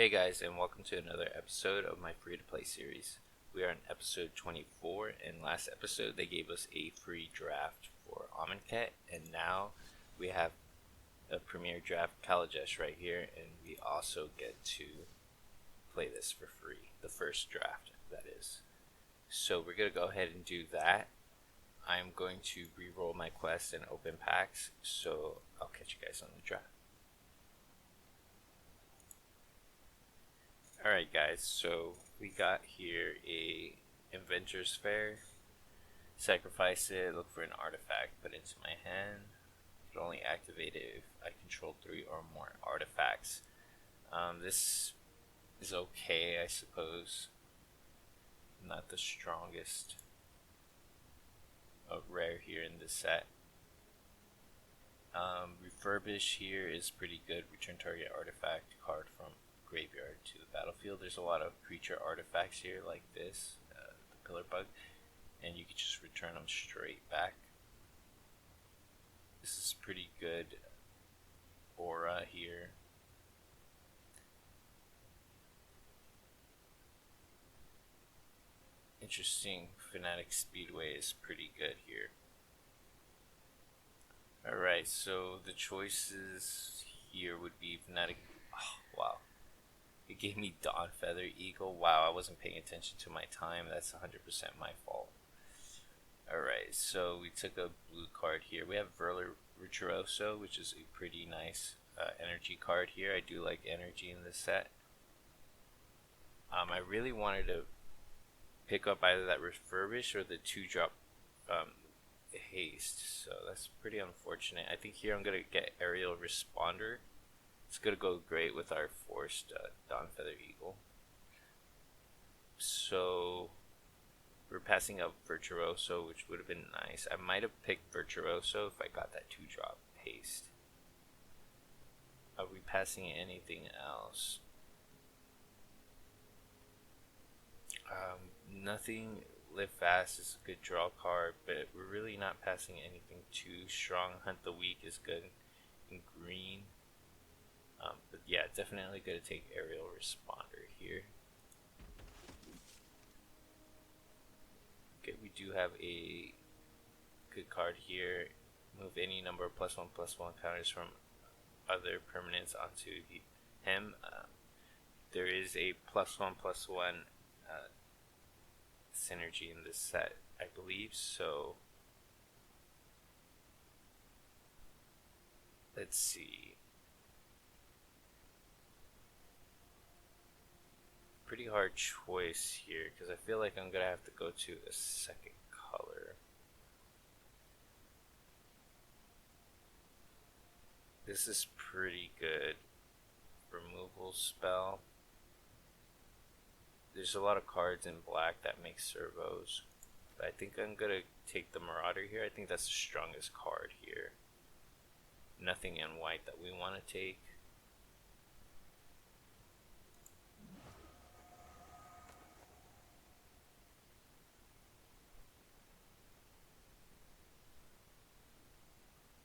Hey guys, and welcome to another episode of my free to play series. We are in episode 24, and last episode they gave us a free draft for Amonkhet, and now we have a premier draft Kaladesh right here, and we also get to play this for free. The first draft, that is. So we're going to go ahead and do that. I'm going to re-roll my quest and open packs, so I'll catch you guys on the draft. Alright guys, so we got here a Inventor's Fair. Sacrifice it, look for an artifact, put it into my hand. You can only activate it if I control 3 or more artifacts. This is okay, I suppose. Not the strongest of rare here in this set. Refurbish here is pretty good. Return target artifact card from graveyard to the battlefield. There's a lot of creature artifacts here like this, the pillar bug, and you can just return them straight back. This is pretty good aura here. Interesting. Fanatic Speedway is pretty good here. Alright, so the choices here would be Fanatic. Oh, wow. It gave me Dawn Feather Eagle. Wow, I wasn't paying attention to my time. That's 100% my fault. Alright, so we took a blue card here. We have Verler Virtuoso, which is a pretty nice energy card here. I do like energy in this set. I really wanted to pick up either that Refurbish or the 2-drop haste, so that's pretty unfortunate. I think here I'm going to get Aerial Responder. It's going to go great with our forced Dawn Feather Eagle. So we're passing up Virtuoso, which would have been nice. I might have picked Virtuoso if I got that 2-drop haste. Are we passing anything else? Nothing. Live Fast is a good draw card, but we're really not passing anything too strong. Hunt the Weak is good in green. But yeah, definitely going to take Aerial Responder here. Okay, we do have a good card here. Move any number of +1/+1 counters from other permanents onto him. There is a +1/+1 synergy in this set, I believe, so let's see. Pretty hard choice here because I feel like I'm gonna have to go to a second color. This is pretty good removal spell. There's a lot of cards in black that make servos, but I think I'm gonna take the Marauder here. I think that's the strongest card here. Nothing in white that we want to take.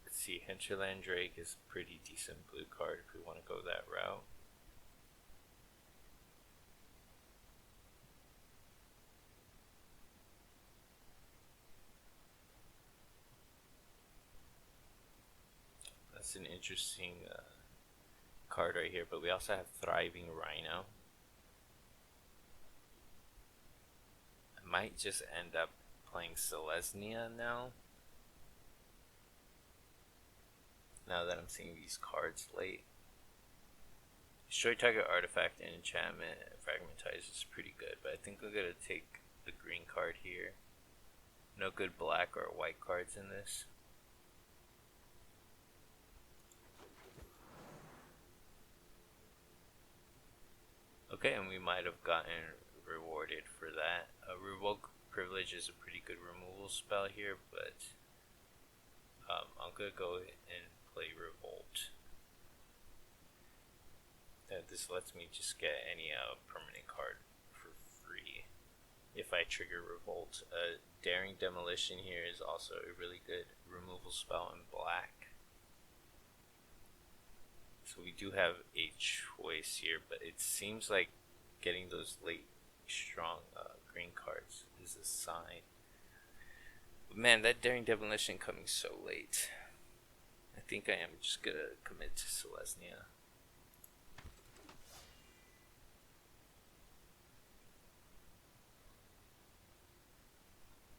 Let's see, Hinterland Drake is a pretty decent blue card if we want to go that route. That's an interesting card right here, but we also have Thriving Rhino. I might just end up playing Selesnya now that I'm seeing these cards late. Destroy target artifact and enchantment. Fragmentize is pretty good, but I think we're going to take the green card here. No good black or white cards in this. Okay, and we might have gotten rewarded for that. Revoke Privilege is a pretty good removal spell here, but I'm going to go and play Revolt. This lets me just get any permanent card for free if I trigger Revolt. Daring Demolition here is also a really good removal spell in black. So we do have a choice here, but it seems like getting those late strong green cards is a sign. But man, that Daring Demolition coming so late. I think I am just gonna commit to Selesnya.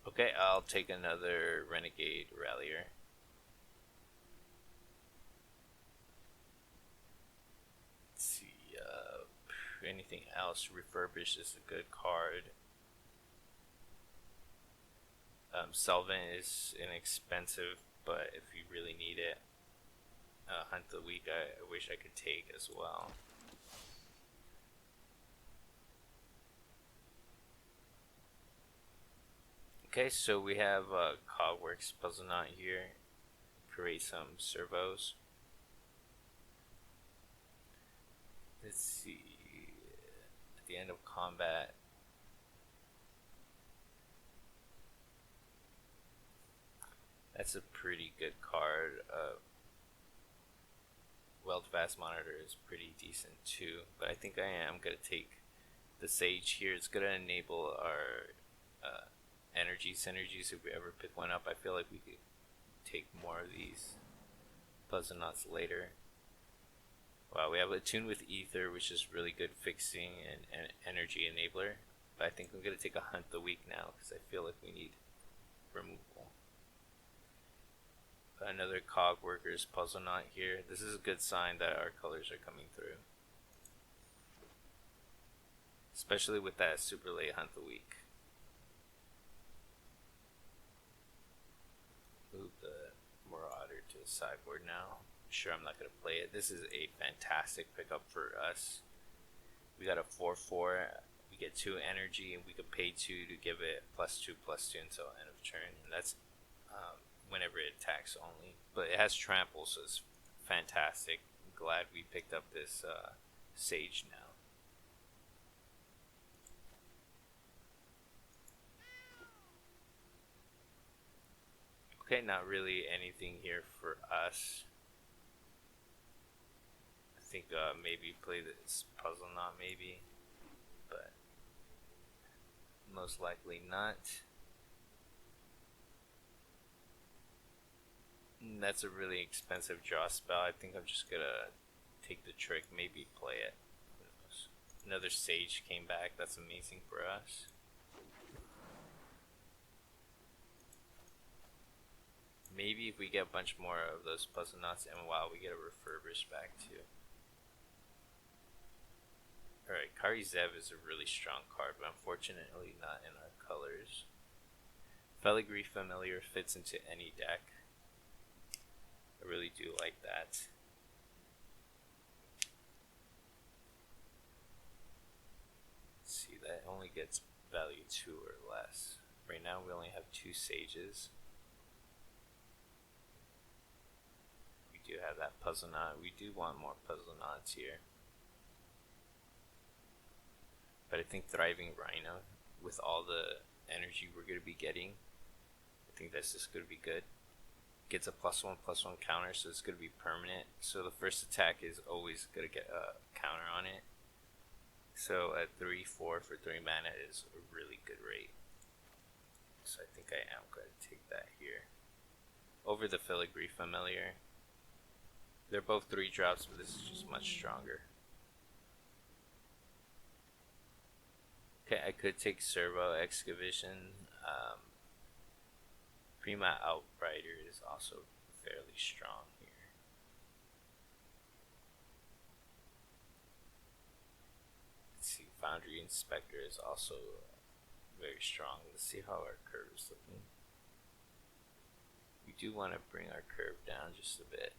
Okay, I'll take another Renegade Rallier. Let's see, anything else? Refurbished is a good card. Solvent is inexpensive, but if you really need it, Hunt the Weak I wish I could take as well. Okay, so we have Cogworks Puzzle Knot here. Create some servos. Let's see. At the end of combat, that's a pretty good card. Weld Fast Monitor is pretty decent too, but I think I am going to take the Sage here. It's going to enable our energy synergies if we ever pick one up. I feel like we could take more of these Puzzle Knots later. Wow, we have a Tune with Ether, which is really good fixing and energy enabler. But I think I'm going to take a Hunt the Weak now because I feel like we need removal. Another Cog Workers Puzzle Knot here. This is a good sign that our colors are coming through. Especially with that super late Hunt the Weak. Move the Marauder to the sideboard now. Sure, I'm not going to play it. This is a fantastic pickup for us. We got a 4/4. We get 2 energy, and we can pay 2 to give it +2/+2 until end of turn. And that's whenever it attacks only. But it has trample, so it's fantastic. I'm glad we picked up this Sage now. Okay, not really anything here for us. I think maybe play this Puzzle Knot maybe, but most likely not. That's a really expensive draw spell. I think I'm just gonna take the trick, maybe play it. Who knows? Another Sage came back. That's amazing for us. Maybe if we get a bunch more of those Puzzle Knots, and wow, we get a Refurbish back too. Alright, Kari Zev is a really strong card, but unfortunately not in our colors. Filigree Familiar fits into any deck. I really do like that. Let's see, that only gets value 2 or less. Right now we only have 2 Sages. We do have that Puzzle Knot. We do want more Puzzle Knots here. But I think Thriving Rhino, with all the energy we're going to be getting, I think that's just going to be good. Gets a +1/+1 counter, so it's going to be permanent. So the first attack is always going to get a counter on it. So at 3/4 for 3 mana is a really good rate. So I think I am going to take that here. Over the Filigree Familiar. They're both 3 drops, but this is just much stronger. Okay, I could take Servo Excavation. Prima Outrider is also fairly strong here. Let's see, Foundry Inspector is also very strong. Let's see how our curve is looking. We do want to bring our curve down just a bit.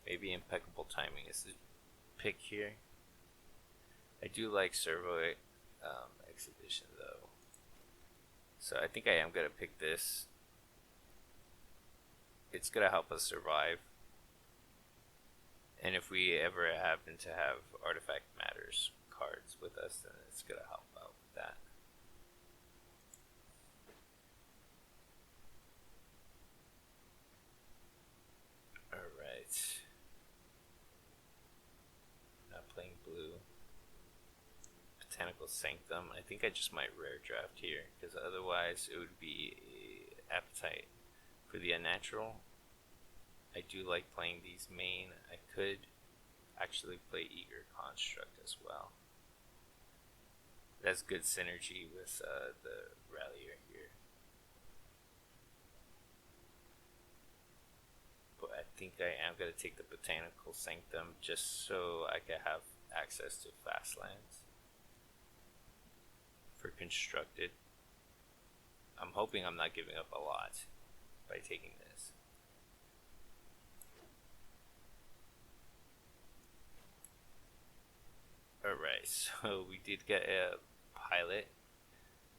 Maybe Impeccable Timing is the pick here. I do like Servo Exhibition though. So I think I am going to pick this. It's going to help us survive. And if we ever happen to have Artifact Matters cards with us, then it's going to help out with that. Alright. blue. Botanical Sanctum. I think I just might rare draft here, because otherwise it would be a appetite for the unnatural. I do like playing these main. I could actually play Eager Construct as well. That's good synergy with the Rallier here. But I think I am going to take the Botanical Sanctum just so I can have access to fast lands for constructed. I'm hoping I'm not giving up a lot by taking this. Alright, so we did get a pilot,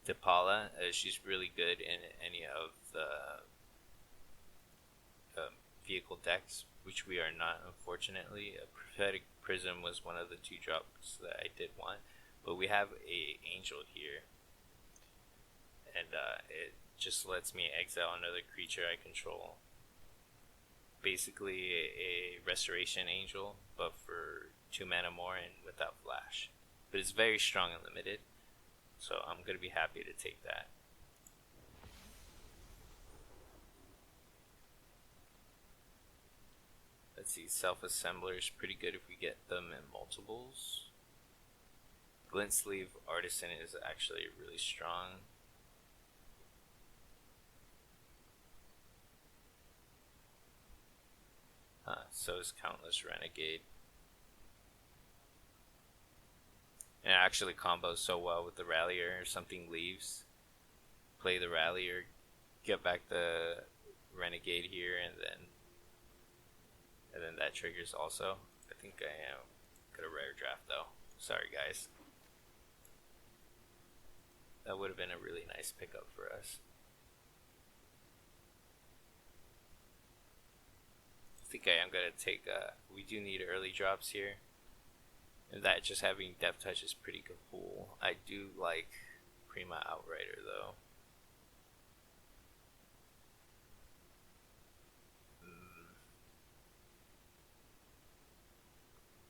Depala. She's really good in any of the vehicle decks, which we are not, unfortunately. A Prophetic Prism was one of the 2 drops that I did want, but we have a Angel here, and it just lets me exile another creature I control. Basically a Restoration Angel, but for 2 mana more and without flash. But it's very strong and limited, so I'm going to be happy to take that. Let's see, Self-Assembler is pretty good if we get them in multiples. Glint Sleeve Artisan is actually really strong. So is Countless Renegade. And it actually combos so well with the Rallier. If something leaves, play the Rallier, get back the Renegade here, and then that triggers also. I think I am gonna rare draft though. Sorry guys. That would have been a really nice pickup for us. I think I am gonna take. We do need early drops here, and that just having Depth Touch is pretty cool. I do like Prima Outrider though.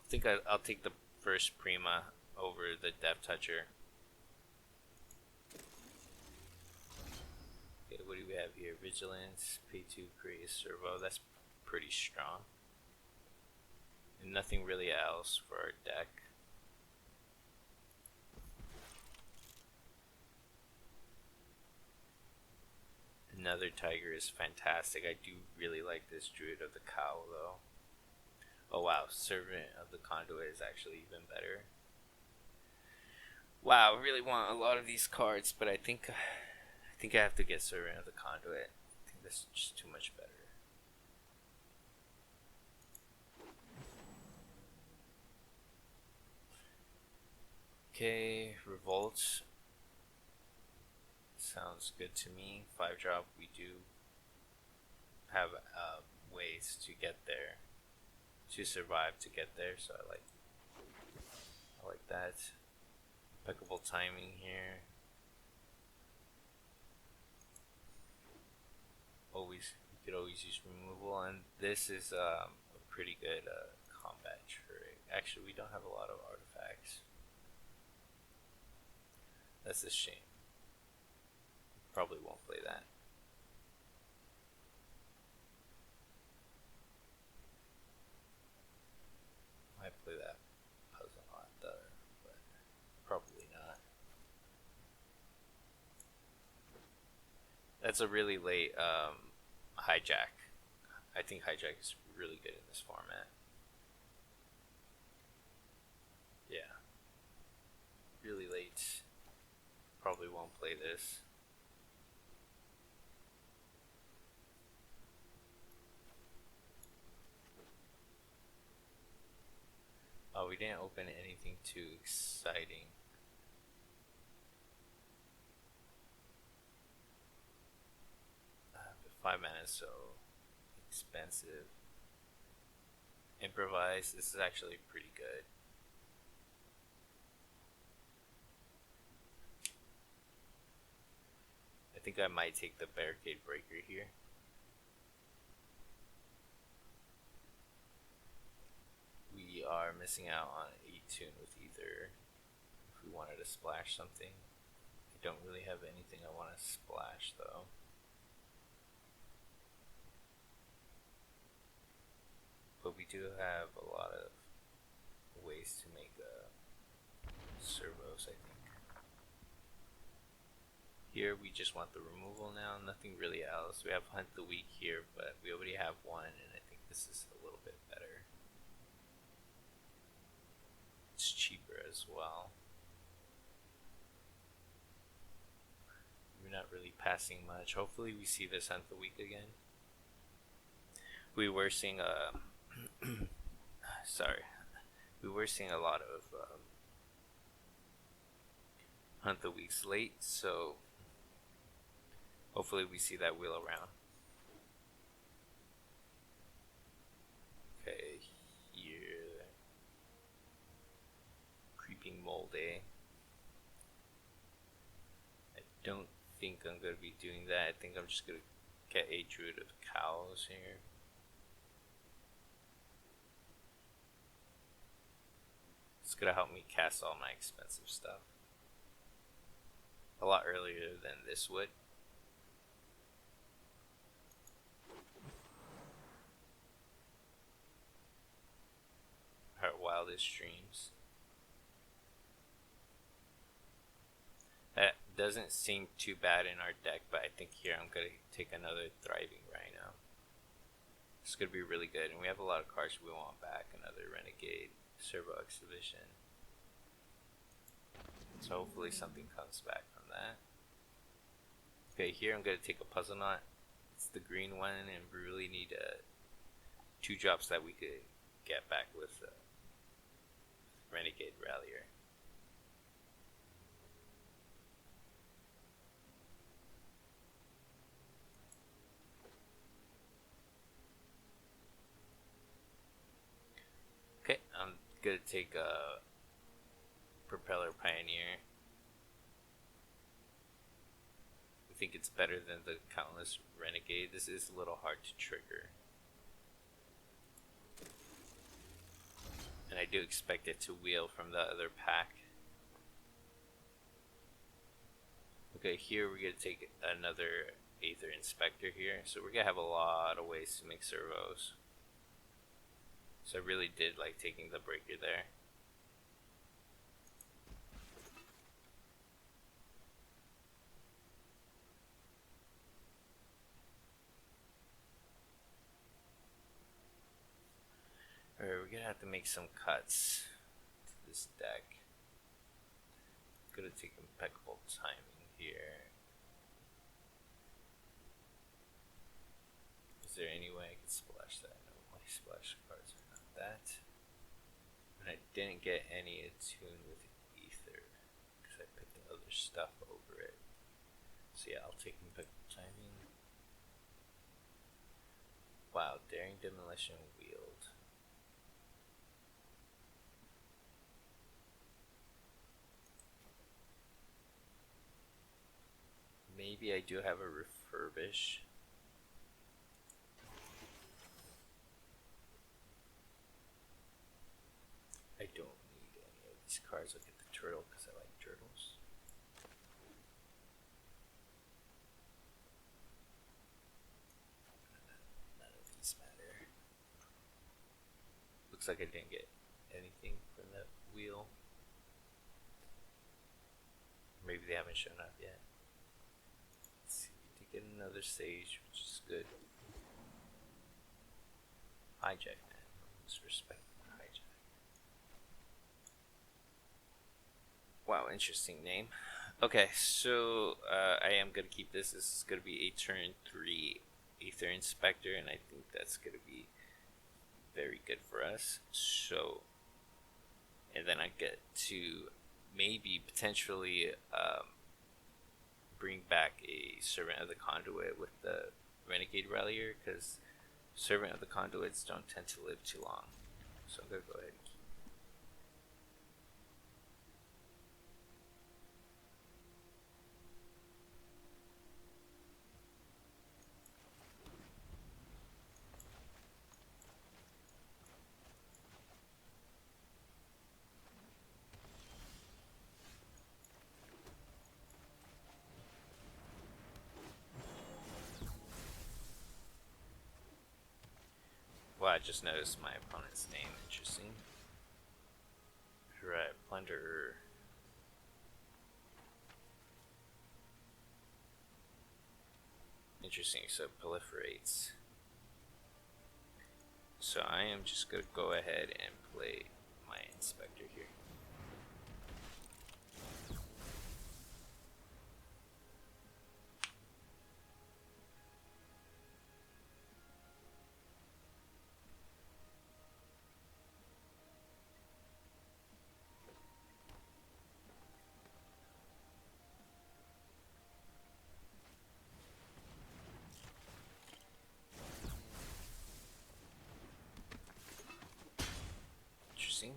I think I'll take the first Prima over the Depth Toucher. Okay, what do we have here? Vigilance, pay 2, create a servo. That's pretty strong. And nothing really else for our deck. Another Tiger is fantastic. I do really like this Druid of the Cowl though. Oh wow, Servant of the Conduit is actually even better. Wow, I really want a lot of these cards, but I think I have to get Servant of the Conduit. I think that's just too much better. Okay, Revolt. Sounds good to me. 5-drop, we do have ways to get there, to survive to get there, so I like that. Impeccable timing here. We could always use removal, and this is a pretty good combat trait. Actually, we don't have a lot of artifacts. That's a shame. Probably won't play that. Might play that puzzle on though, but probably not. That's a really late hijack. I think hijack is really good in this format. Yeah. Really late. Probably won't play this. Oh, we didn't open anything too exciting. 5 mana, so expensive. Improvise, this is actually pretty good. I think I might take the Barricade Breaker here. We are missing out on a attune with either. If we wanted to splash something, I don't really have anything I want to splash though. But we do have a lot of ways to make servos, I think. Here we just want the removal now, nothing really else. We have Hunt the Weak here, but we already have one, and I think this is a little bit better. It's cheaper as well. We're not really passing much. Hopefully we see this Hunt the Weak again. We were seeing a we were seeing a lot of Hunt the Weeks late, so hopefully we see that wheel around. Okay, here, Creeping Moldy. I don't think I'm going to be doing that. I think I'm just going to get a Druid of Cows here. It's going to help me cast all my expensive stuff a lot earlier than this would. Our Wildest Dreams. That doesn't seem too bad in our deck, but I think here I'm going to take another Thriving Rhino. It's going to be really good, and we have a lot of cards we want back. Another Renegade, Servo Exhibition. So hopefully something comes back from that. Okay, here I'm going to take a Puzzle Knot. It's the green one, and we really need 2 drops that we could get back with Renegade Rallier. Okay, I'm going to take a Propeller Pioneer. I think it's better than the Countless Renegade. This is a little hard to trigger, and I do expect it to wheel from the other pack. Okay, here we're going to take another Aether Inspector here. So we're going to have a lot of ways to make servos. So I really did like taking the breaker there. Alright, we're gonna have to make some cuts to this deck. Gonna take impeccable timing here. Is there any way I can splash that? No, my splash cards are not that. And I didn't get any attune with Ether because I picked other stuff over it. So yeah, I'll take impeccable timing. Wow, Daring Demolition Wield. Maybe I do have a Refurbish. I don't need any of these cards. I'll get the turtle because I like turtles. None of these matter. Looks like I didn't get anything from that wheel. Maybe they haven't shown up yet. Let's see, we did get another Sage, which is good. Hijack, man. Let's respect the Hijack. Wow, interesting name. Okay, so I am going to keep this. This is going to be a turn 3 Aether Inspector, and I think that's going to be very good for us. So, and then I get to maybe potentially bring back a Servant of the Conduit with the Renegade Rallier, because Servant of the Conduits don't tend to live too long. So I'm going to go ahead and keep. just noticed my opponent's name. Interesting. Right, Plunderer. Interesting, so it proliferates. So I am just going to go ahead and play my Inspector here. Interesting.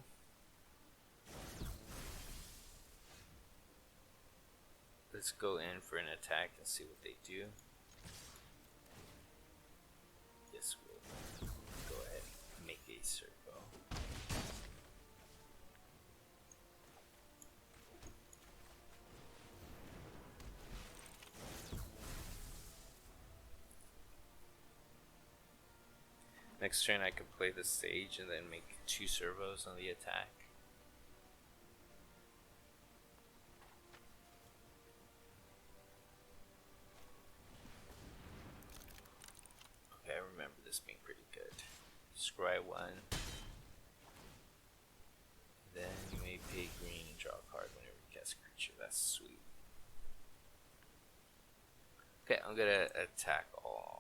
Let's go in for an attack and see what they do. This will go ahead and make a servo. Next turn I could play the Sage and then make 2 servos on the attack. Okay, I remember this being pretty good. Scry 1. Then you may pay green and draw a card whenever you cast a creature. That's sweet. Okay, I'm gonna attack all.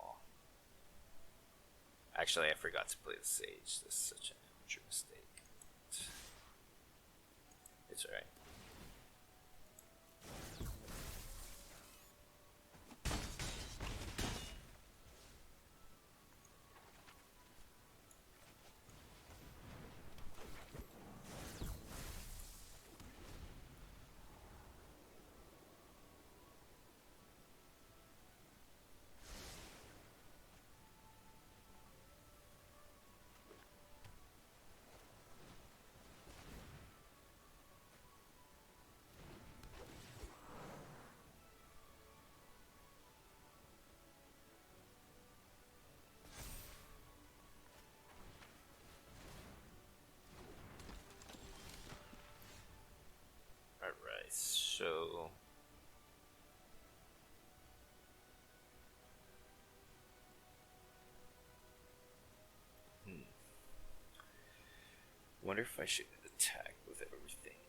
Actually, I forgot to play the Sage. This is such an amateur mistake. It's alright. Alright, so wonder if I should attack with everything.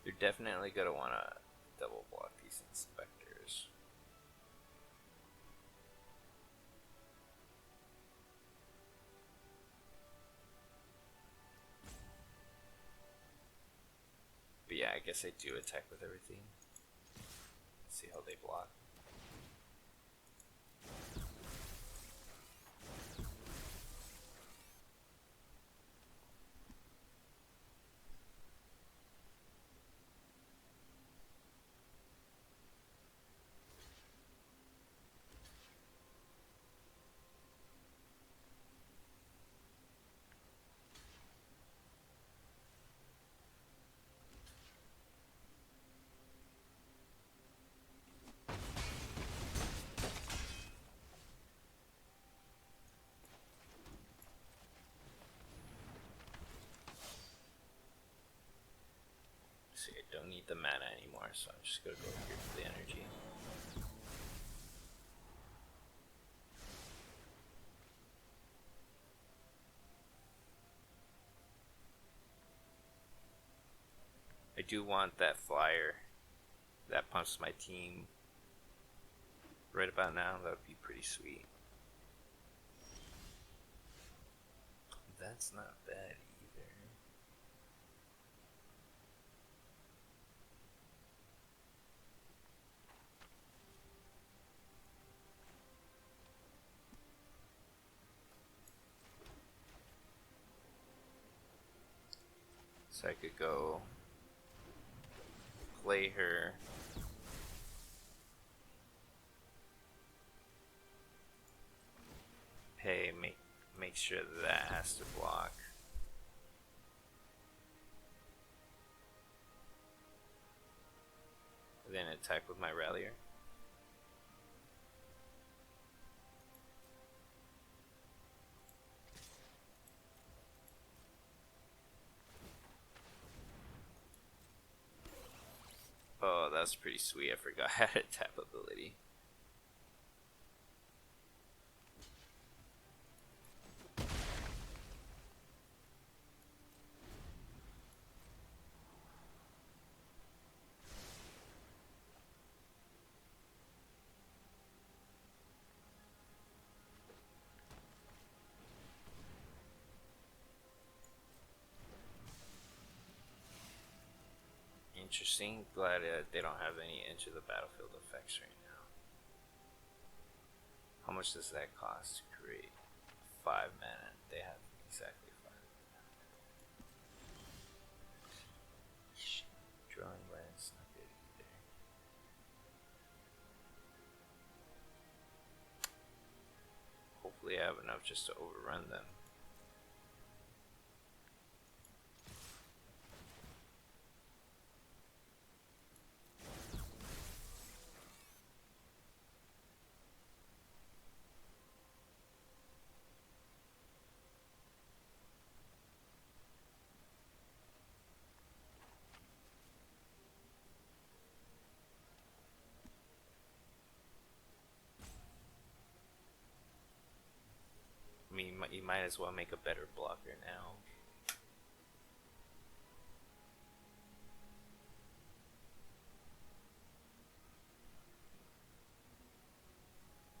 You're definitely gonna wanna double block these Inspectors. But yeah, I guess I do attack with everything. Let's see how they block. See, I don't need the mana anymore, so I'm just gonna go here for the energy. I do want that flyer that pumps my team right about now. That would be pretty sweet. That's not bad either. So I could go play her. Pay, make sure that has to block. And then attack with my Rallier. that was pretty sweet. I forgot I had a tap ability. Interesting. Glad they don't have any Enter the Battlefield effects right now. How much does that cost to create? 5 mana. They have exactly 5. Shit. Drawing lens, not good either. Hopefully I have enough just to overrun them. I mean, you might as well make a better blocker now.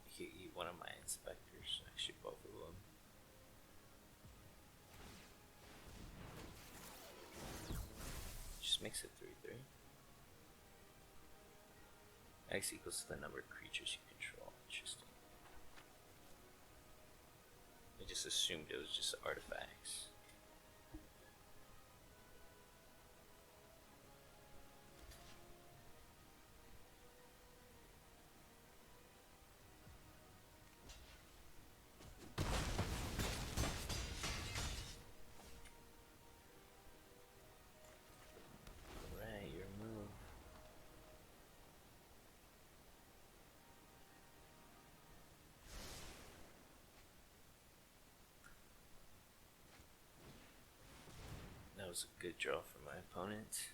You could eat one of my inspectors, actually both of them. Just makes it 3/3. X equals to the number of creatures you control. Interesting. I just assumed it was just artifacts. Alright, your move. That was a good draw for my opponent.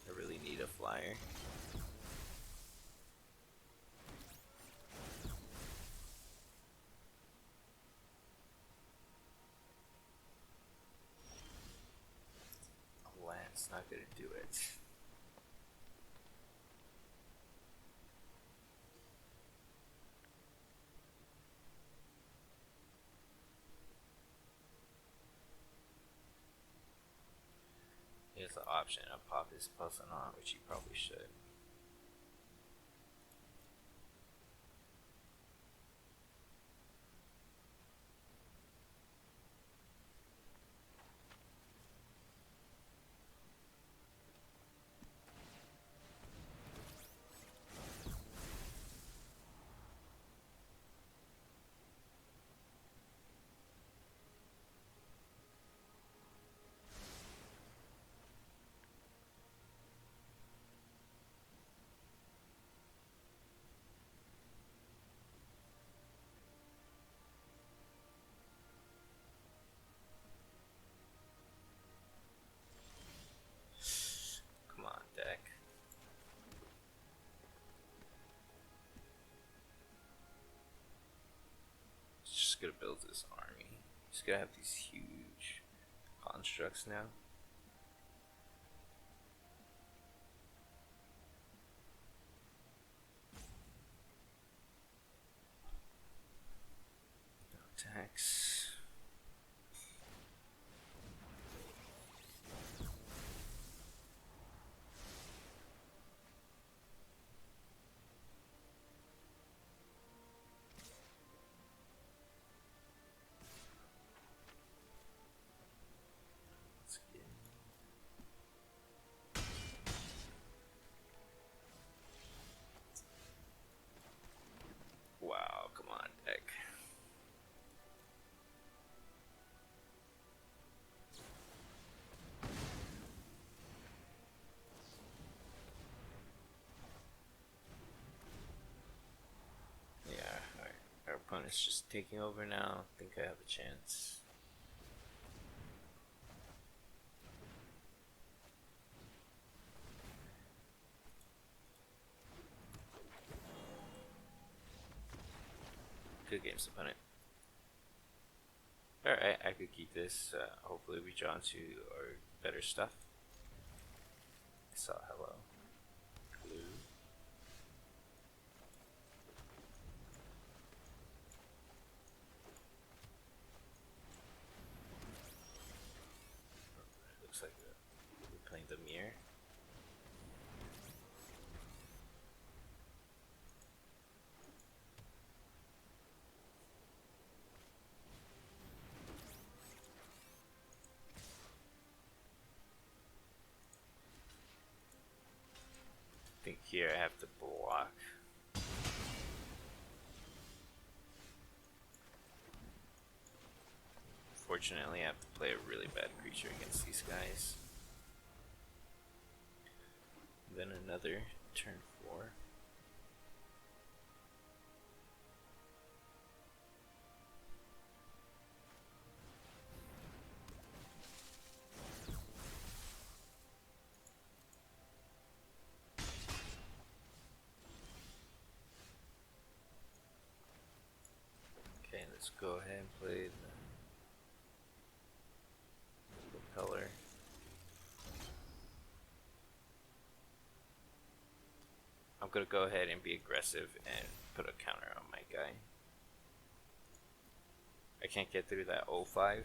I really need a flyer. A lance, not gonna do it. Here's the option of pop his puzzle on, which you probably should. Come on, deck. He's just gonna build this army. He's gonna have these huge constructs now. No attacks. Let's get wow, come on, deck. Yeah, alright. Our opponent's just taking over now. I think I have a chance. Good games, opponent. Alright, I could keep this. Hopefully we draw into our better stuff. I saw hello. Blue. Looks like we're playing the mirror. I think here I have to block. Fortunately, I have to play a really bad creature against these guys. Then another turn 4. Okay, let's go ahead and play the color. I'm gonna go ahead and be aggressive and put a counter on my guy. I can't get through that 0-5.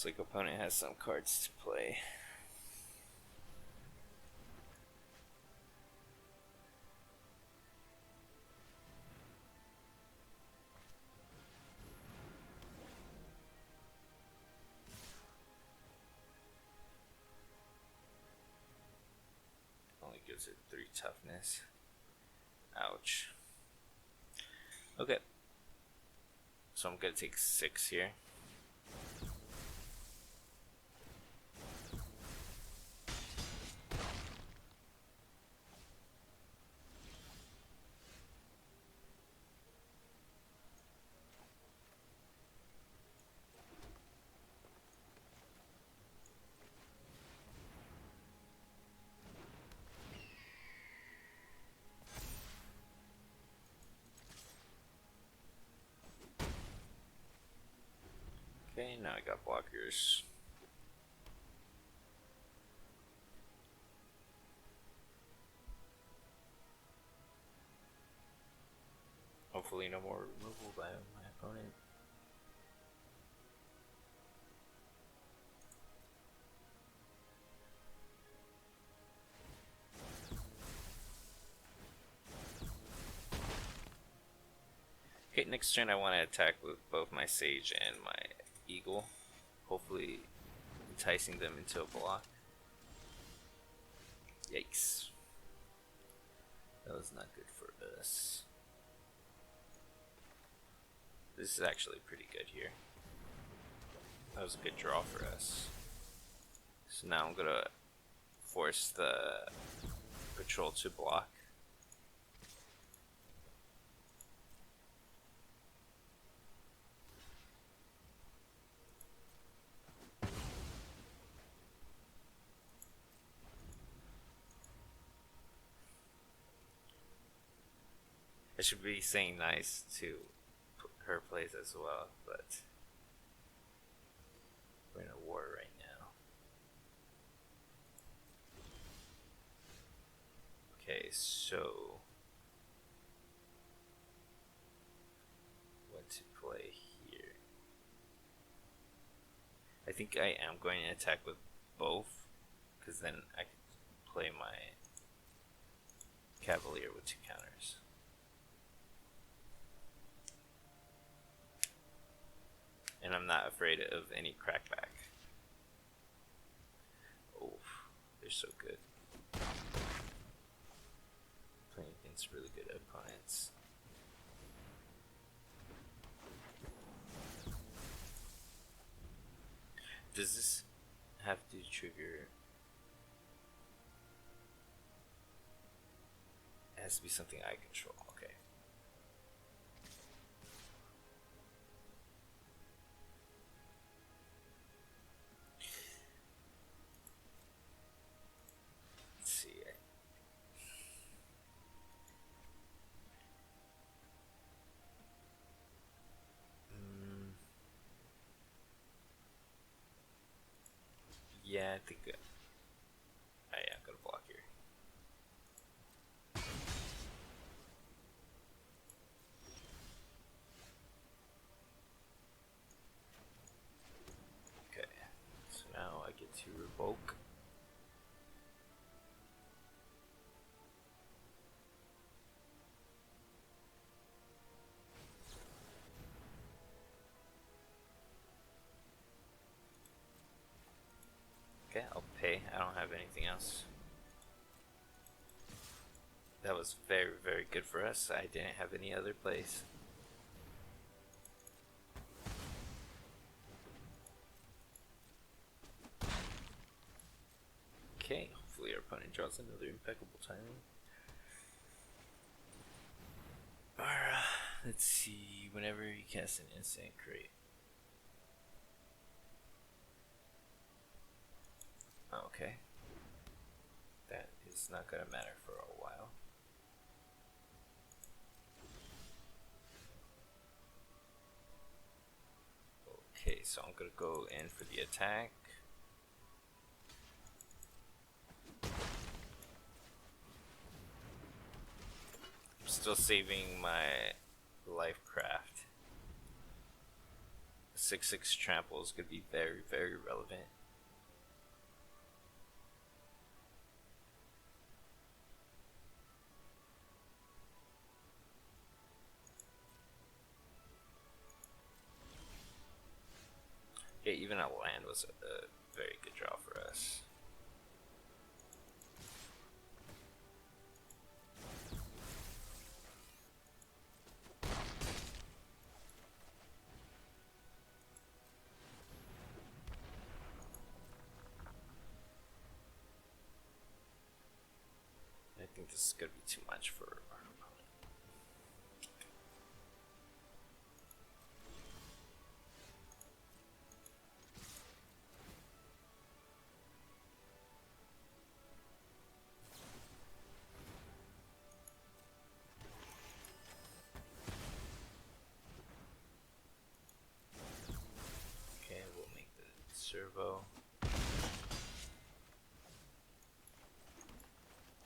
Looks like opponent has some cards to play. Only gives it 3 toughness. Ouch. Okay. So I'm gonna take 6 here. Okay, now I got blockers. Hopefully no more removal by my opponent. Okay, next turn I want to attack with both my Sage and my Eagle, hopefully enticing them into a block. Yikes. That was not good for us. This is actually pretty good here. That was a good draw for us. So now I'm gonna force the patrol to block. I should be saying nice to her plays as well, but we're in a war right now. Okay, so what to play here? I think I am going to attack with both, because then I can play my Cavalier with 2 counters. And I'm not afraid of any crackback. Oh, they're so good. Playing against really good opponents. Does this have to trigger? It has to be something I control. Okay. think. Yeah, I'm gonna block here. Okay, so now I get to revoke. Okay, I'll pay. I don't have anything else. That was very, very good for us. I didn't have any other plays. Okay, hopefully our opponent draws another impeccable timing. Alright, let's see. Whenever you cast an instant, create. Okay. That is not gonna matter for a while. Okay, so I'm gonna go in for the attack. I'm still saving my life craft. 6/6 trample is gonna be very, very relevant. Yeah, even a land was a very good draw for us. I think this is gonna be too much for our opponent. Okay, we'll make the servo.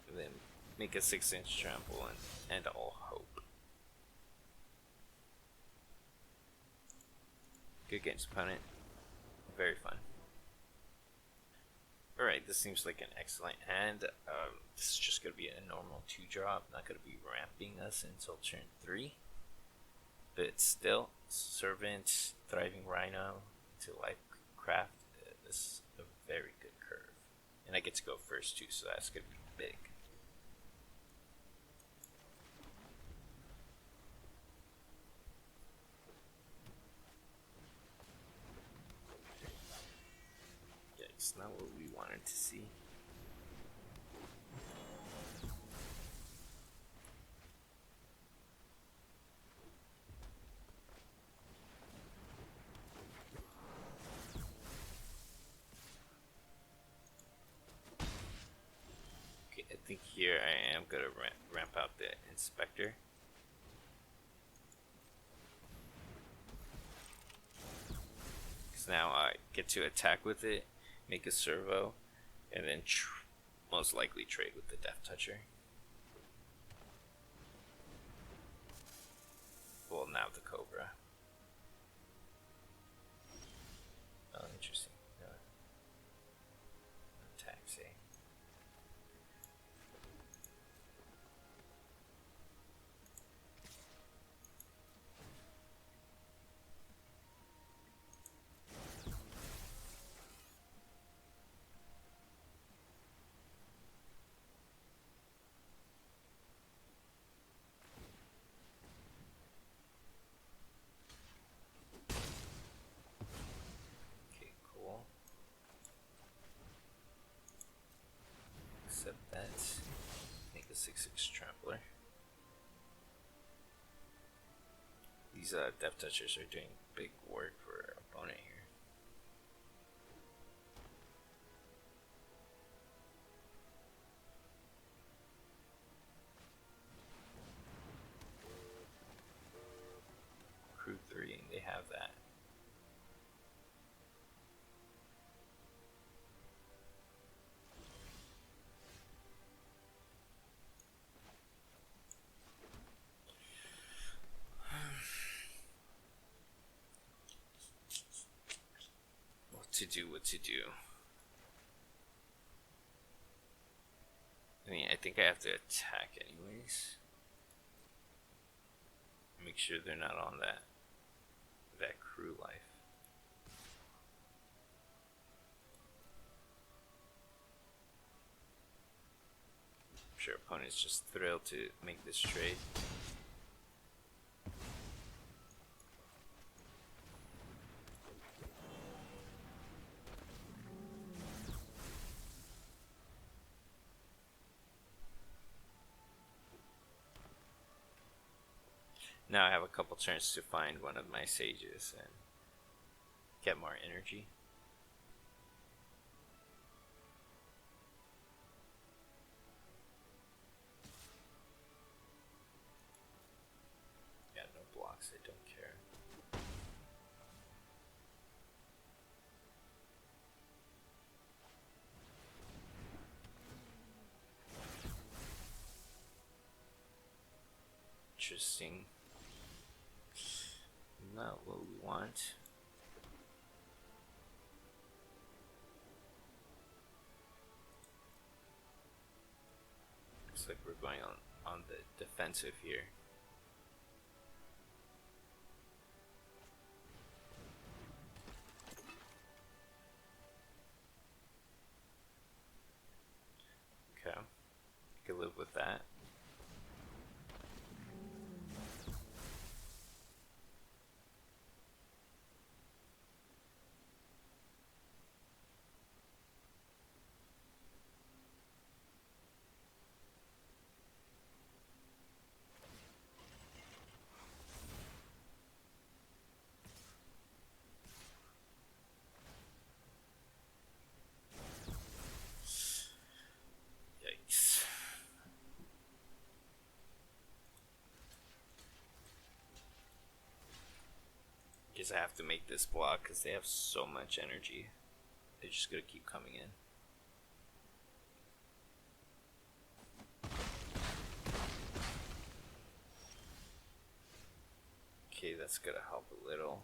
And then make a 6-inch trample and end all hope. Good games, opponent. Very fun. Alright, this seems like an excellent hand. This is just going to be a normal 2-drop. Not going to be ramping us until turn 3. But still, Servant, Thriving Rhino to Life Craft. This is a very good curve. And I get to go first too, so that's going to be big. It's not what we wanted to see. Okay, I think here I am gonna ramp out the Inspector. Because now I get to attack with it, make a servo, and then most likely trade with the Death Toucher. Well, now the Cobra. Oh, interesting. No. Taxi. Accept that. Make a 6/6 trampler. These Death Touchers are doing big work for our opponent here. Crew 3, and they have that. to do what to do. I mean, I think I have to attack anyways. Make sure they're not on that crew life. I'm sure opponent's just thrilled to make this trade. Now I have a couple turns to find one of my sages and get more energy. Yeah, no blocks, I don't care. Interesting. Not what we want. Looks like we're going on the defensive here. Okay, I can live with that. Yikes. Guess I have to make this block because they have so much energy. They're just gonna keep coming in. Okay, that's gonna help a little.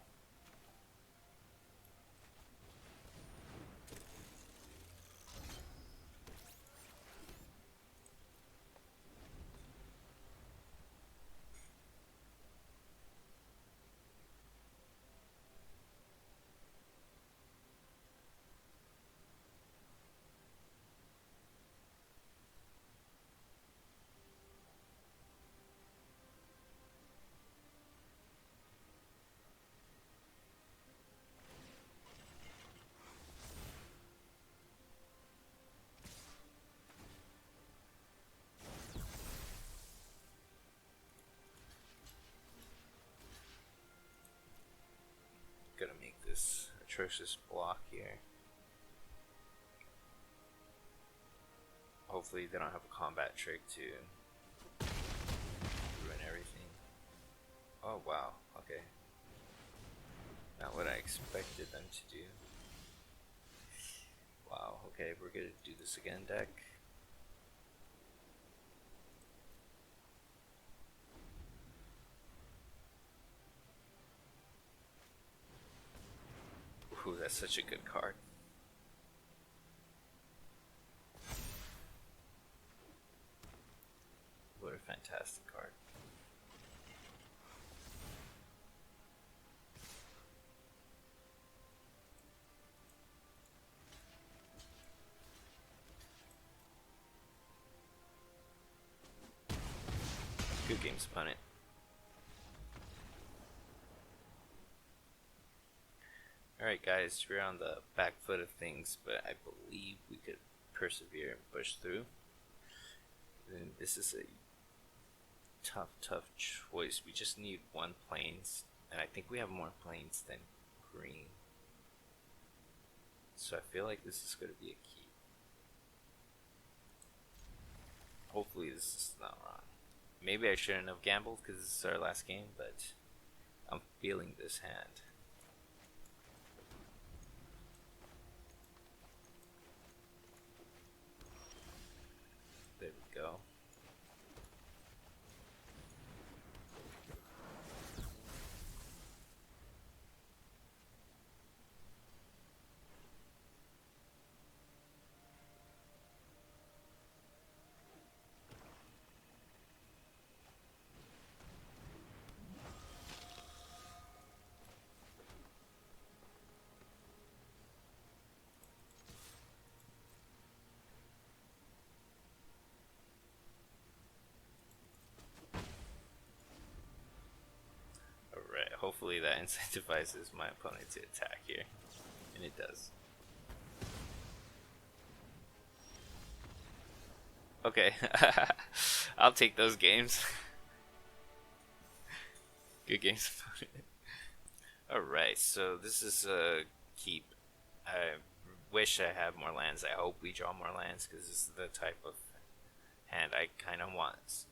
Gonna make this atrocious block here. Hopefully they don't have a combat trick to ruin everything. Oh wow, okay. Not what I expected them to do. Wow, okay, we're gonna do this again, deck. Ooh, that's such a good card. What a fantastic card. Good games, opponent. Alright guys, we're on the back foot of things, but I believe we could persevere and push through. And this is a tough choice. We just need one plains, and I think we have more plains than green. So I feel like this is going to be a key. Hopefully this is not wrong. Maybe I shouldn't have gambled because this is our last game, but I'm feeling this hand. There we go. hopefully that incentivizes my opponent to attack here. And it does. Okay. I'll take those games. Good games. Alright, so this is a keep. I wish I had more lands. I hope we draw more lands, because this is the type of hand I kind of want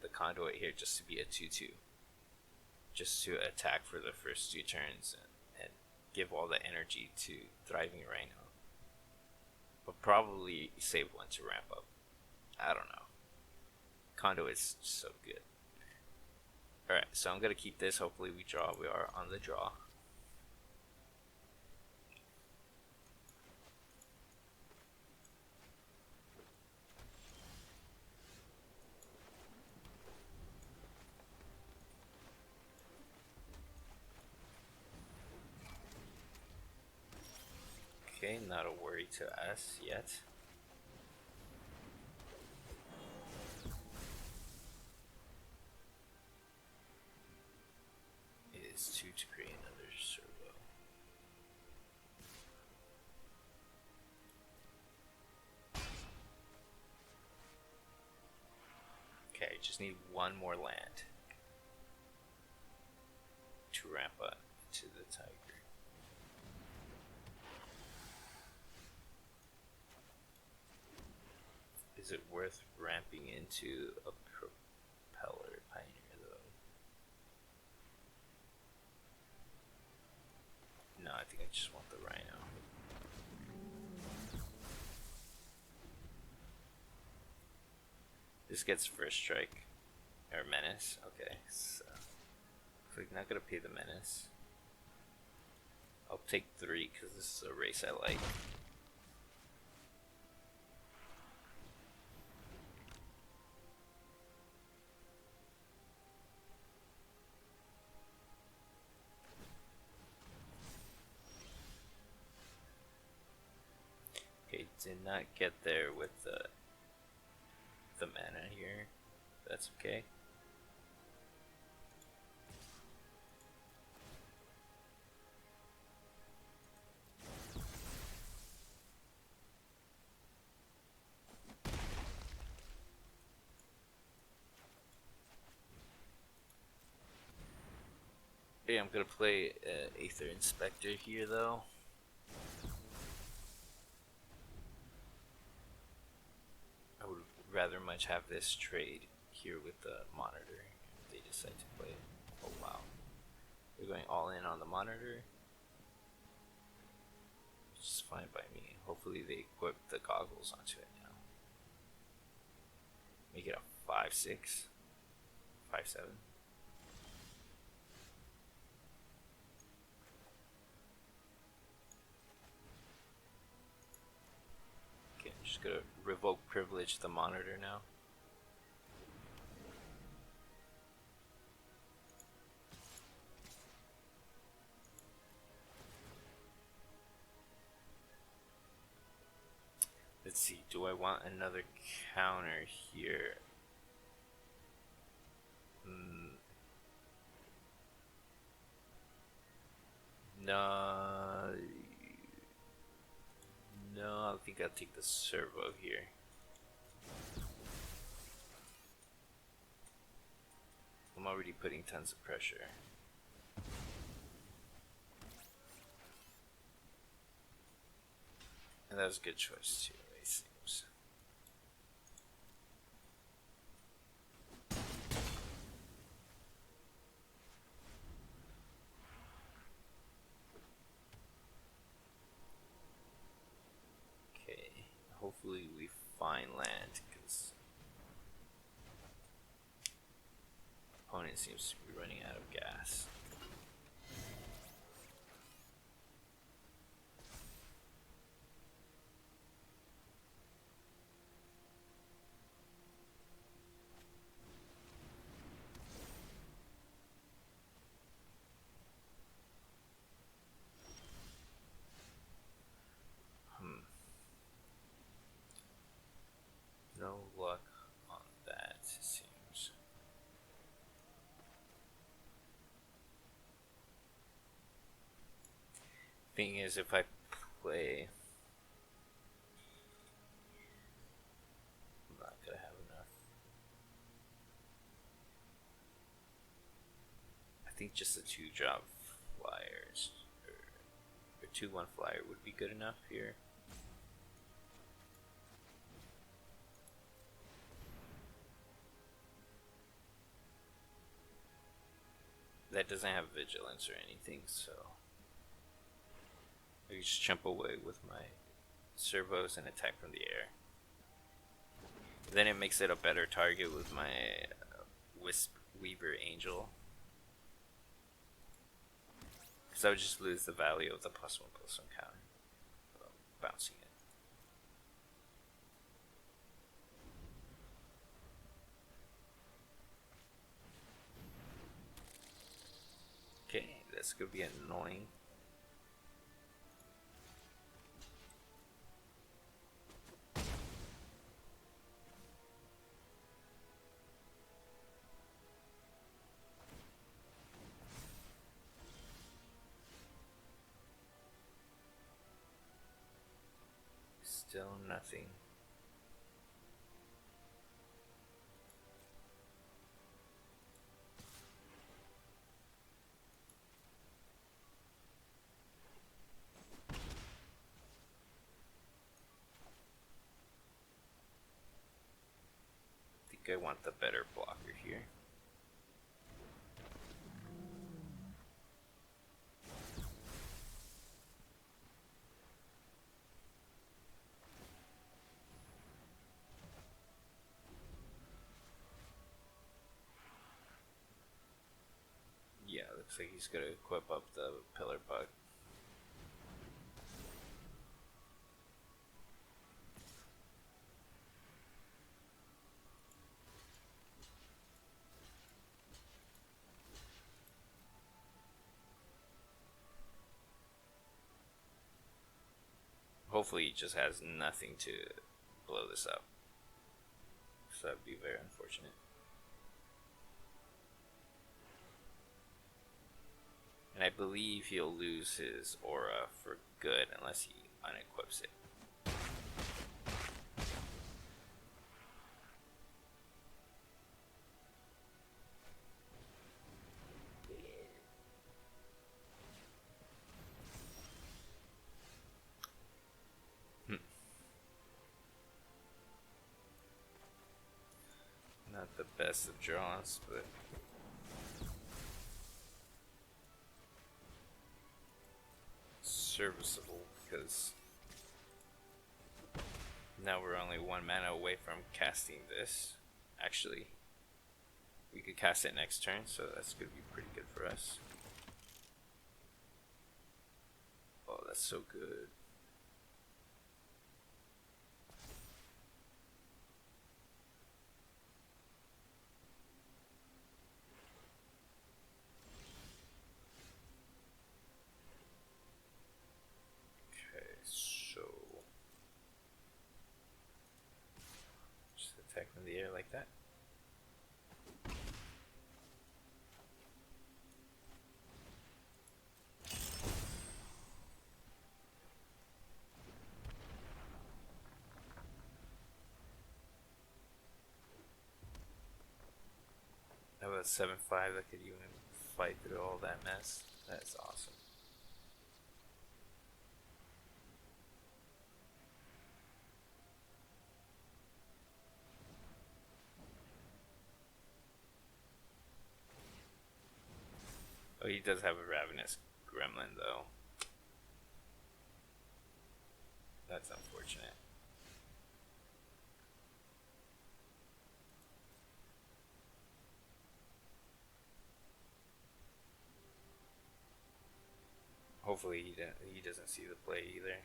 the conduit here just to be a 2-2. Just to attack for the first 2 turns and give all the energy to Thriving Rhino. But probably save one to ramp up. I don't know. Conduit's so good. Alright, so I'm going to keep this. Hopefully we draw. We are on the draw. Okay, not a worry to us yet. It is 2 to create another servo. Okay, just need one more land to ramp up to the tiger. Is it worth ramping into a propeller pioneer though? No, I think I just want the rhino. This gets first strike or menace. Okay, so I'm not gonna pay the menace. I'll take 3 because this is a race I like. Okay, did not get there with the mana here. That's okay. Okay, I'm gonna play Aether Inspector here though. I would rather much have this trade here with the monitor if they decide to play it. Oh wow. They're going all in on the monitor. Which is fine by me. Hopefully they equip the goggles onto it now. Make it a 5-6. 5-7. Okay, I'm just gonna revoke privilege the monitor now. Let's see, do I want another counter here? No. No, I think I'll take the servo here. I'm already putting tons of pressure. And that was a good choice too, it seems. Okay, hopefully we find land, because opponent seems to be running out of gas. No luck on that, it seems. Thing is, if I play, I'm not gonna have enough. I think just a 2-drop flyers or 2/1 flyer would be good enough here. That doesn't have vigilance or anything, so I can just jump away with my servos and attack from the air. Then it makes it a better target with my Wisp Weaver Angel. Because I would just lose the value of the +1/+1 counter. Bouncing it. Okay, that's gonna be annoying. Still nothing. I think I want the better blocker here. Yeah, looks like he's gonna equip up the pillar bug. Hopefully he just has nothing to blow this up. So that'd be very unfortunate. And I believe he'll lose his aura for good unless he unequips it. Not the best of draws, but serviceable because now we're only 1 mana away from casting this. Actually, we could cast it next turn, so that's gonna be pretty good for us. Oh, that's so good. Attack in the air like that. That was 7/5 that could even fight through all that mess. That's awesome. Oh, he does have a Ravenous Gremlin, though. That's unfortunate. Hopefully he doesn't see the play either.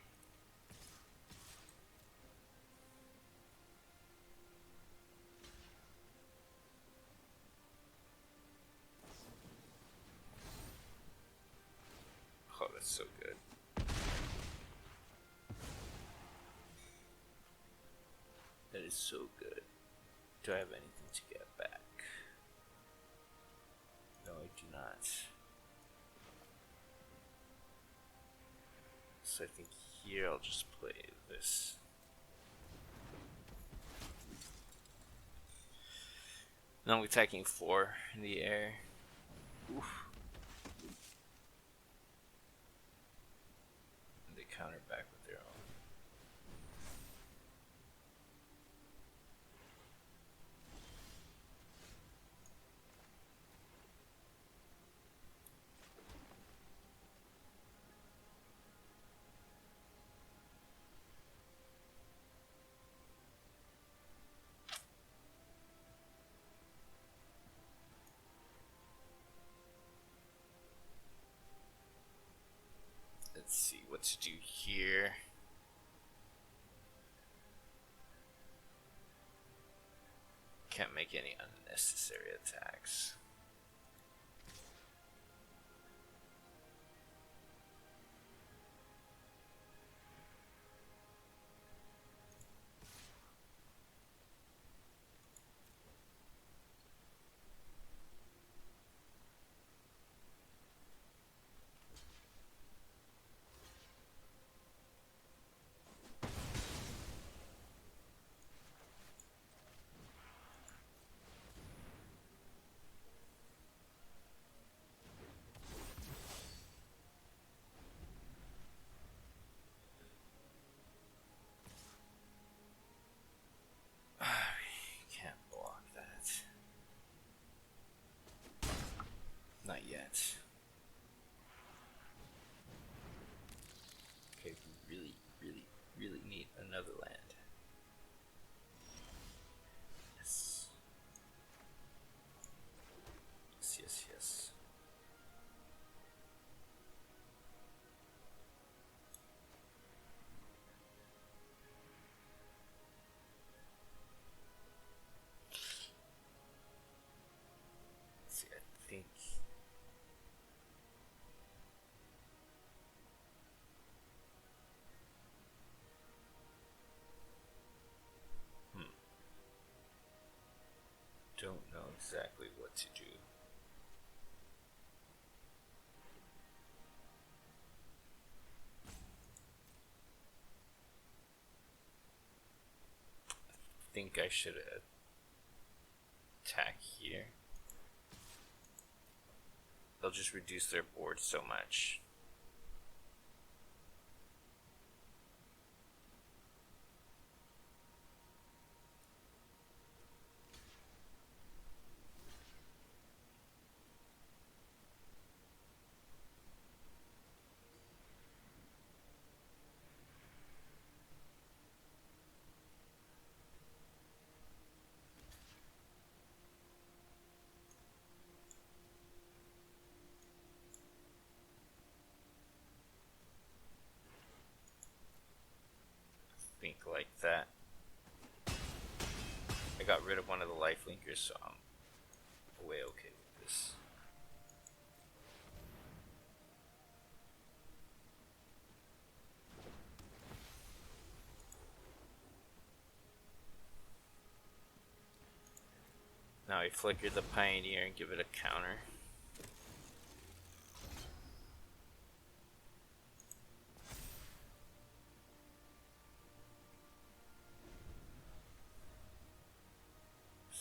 Oh, that's so good. That is so good. Do I have anything to get back? No, I do not. So I think here I'll just play this. Now I'm attacking 4 in the air. Oof. And they counter back with their own. Let's see what to do here. Can't make any unnecessary attacks. Can't block that. Not yet. Okay, we really need another land. Yes. Yes. See, I think don't know exactly what to do. I think I should attack here. They'll just reduce their board so much. Think like that. I got rid of one of the life linkers, so I'm way okay with this. Now I flicker the Pioneer and give it a counter.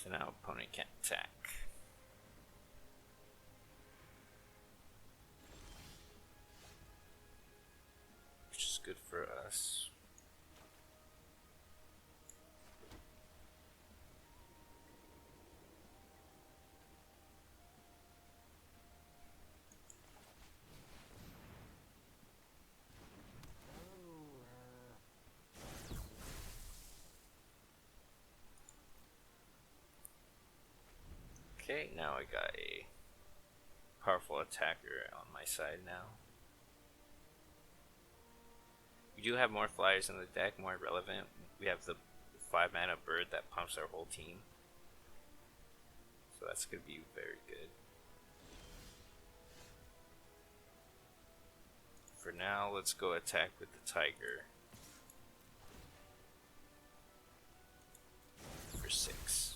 So now opponent can't attack. Which is good for us. Okay, now I got a powerful attacker on my side now. We do have more flyers in the deck, more relevant. We have the 5 mana bird that pumps our whole team. So that's going to be very good. For now, let's go attack with the tiger. For 6.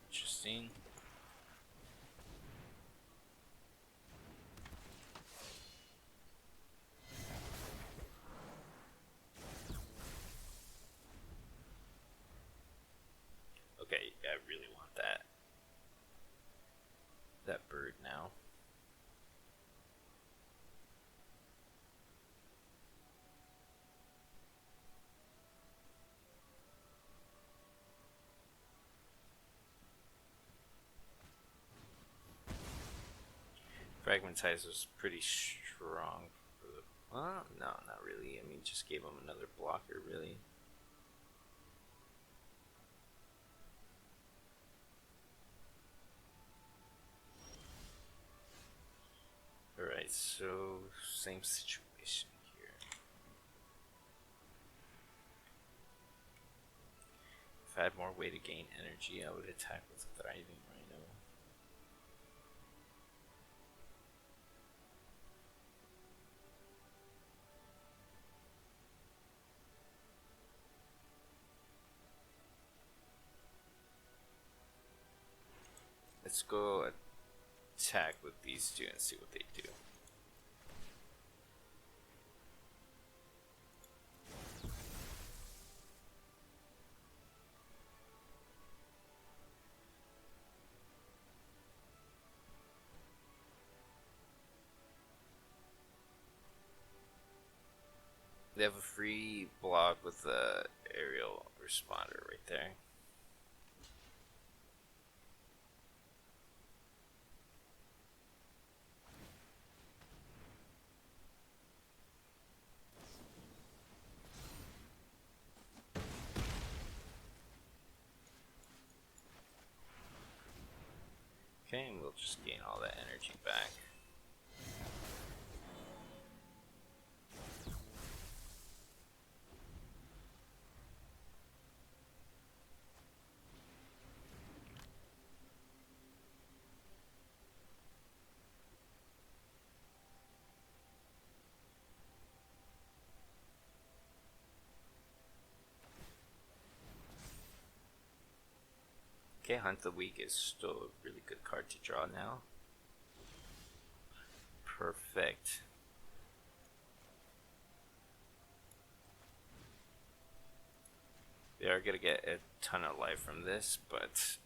Interesting. Fragmentize was pretty strong for the. Well, no, not really. I mean, just gave him another blocker, really. Alright, so same situation here. If I had more way to gain energy, I would attack with a Thriving Rhino. Let's go attack with these two and see what they do. They have a free block with the aerial responder right there. Okay, and we'll just gain all that energy back. Okay, Hunt the Weak is still a really good card to draw now. Perfect. We are going to get a ton of life from this, but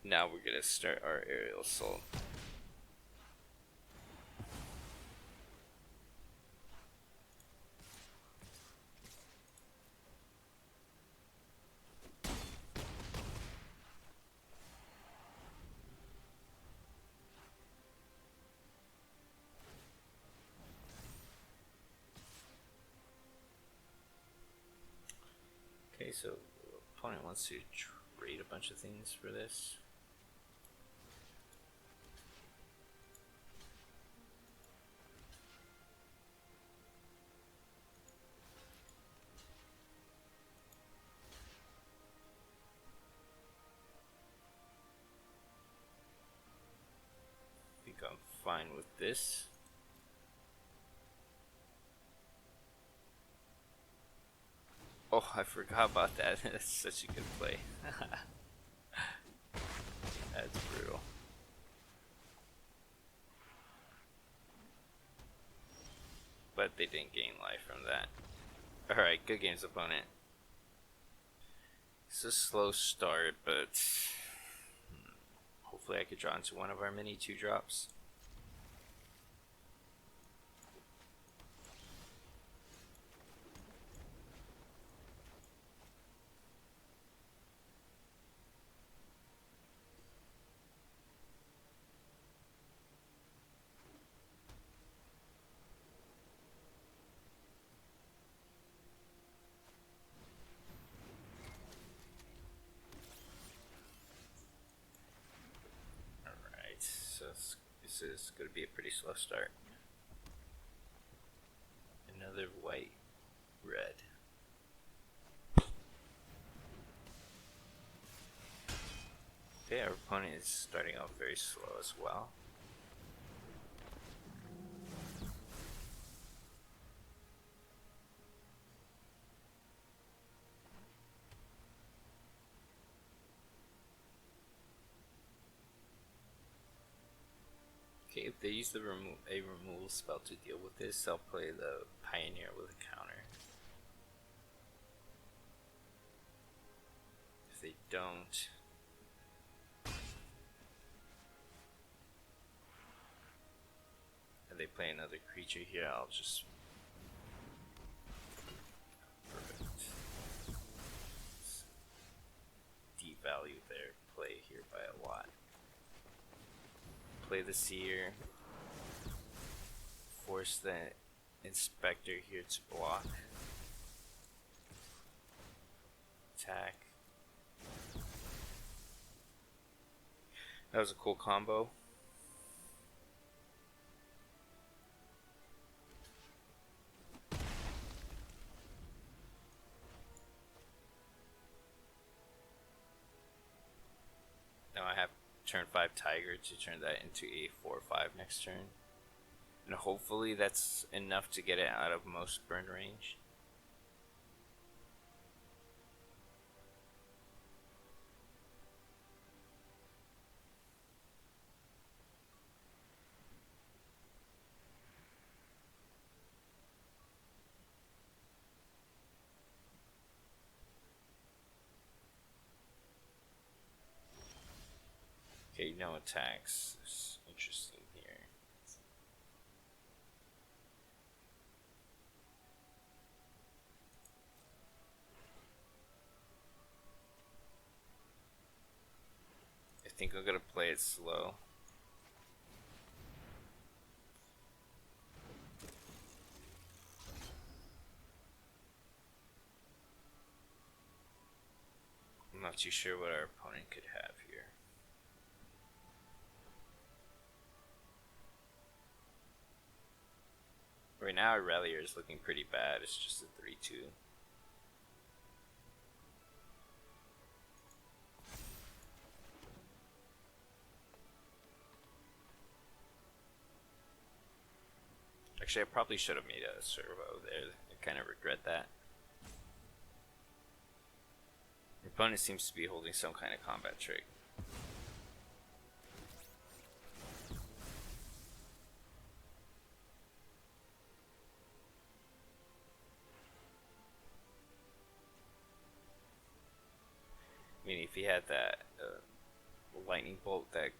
now we're going to start our aerial assault. Okay, so opponent wants to trade a bunch of things for this. I think I'm fine with this. Oh, I forgot about that. That's such a good play. That's brutal. But they didn't gain life from that. Alright, good games, opponent. It's a slow start, but hopefully I could draw into one of our mini 2-drops. So this is going to be a pretty slow start. Another white, red. Okay, our opponent is starting off very slow as well. Okay, if they use the removal spell to deal with this, I'll play the Pioneer with a counter. If they don't, and they play another creature here, I'll just devalue their play here by a lot. Play the Seer, force the inspector here to block. Attack. That was a cool combo. Now I have turn 5 Tiger to turn that into a 4/5 next turn. And hopefully that's enough to get it out of most burn range. Okay, no attacks. It's interesting here. I think I'm gonna play it slow. I'm not too sure what our opponent could have here. Right now, our Relier is looking pretty bad. It's just a 3/2. Actually, I probably should have made a servo there. I kind of regret that. Your opponent seems to be holding some kind of combat trick. I mean, if he had that lightning bolt that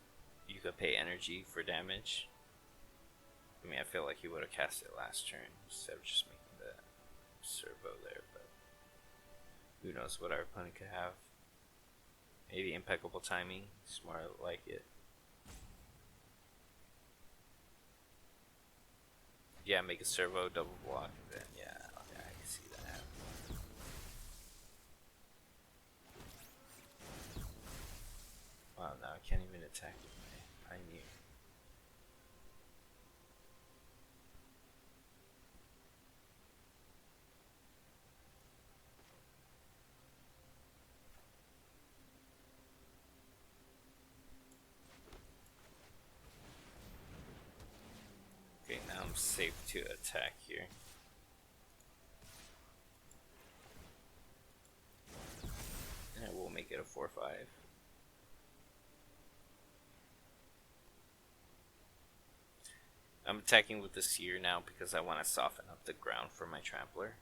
you could pay energy for damage, I mean, I feel like he would have cast it last turn instead of just making the servo there, but who knows what our opponent could have. Maybe impeccable timing, it's more like it. Yeah, make a servo, double block, then yeah, okay, I can see that happening. Wow, now I can't even attack with my Pioneer. Okay, now I'm safe to attack here. And I will make it a 4/5. I'm attacking with the Seer now because I want to soften up the ground for my Trampler.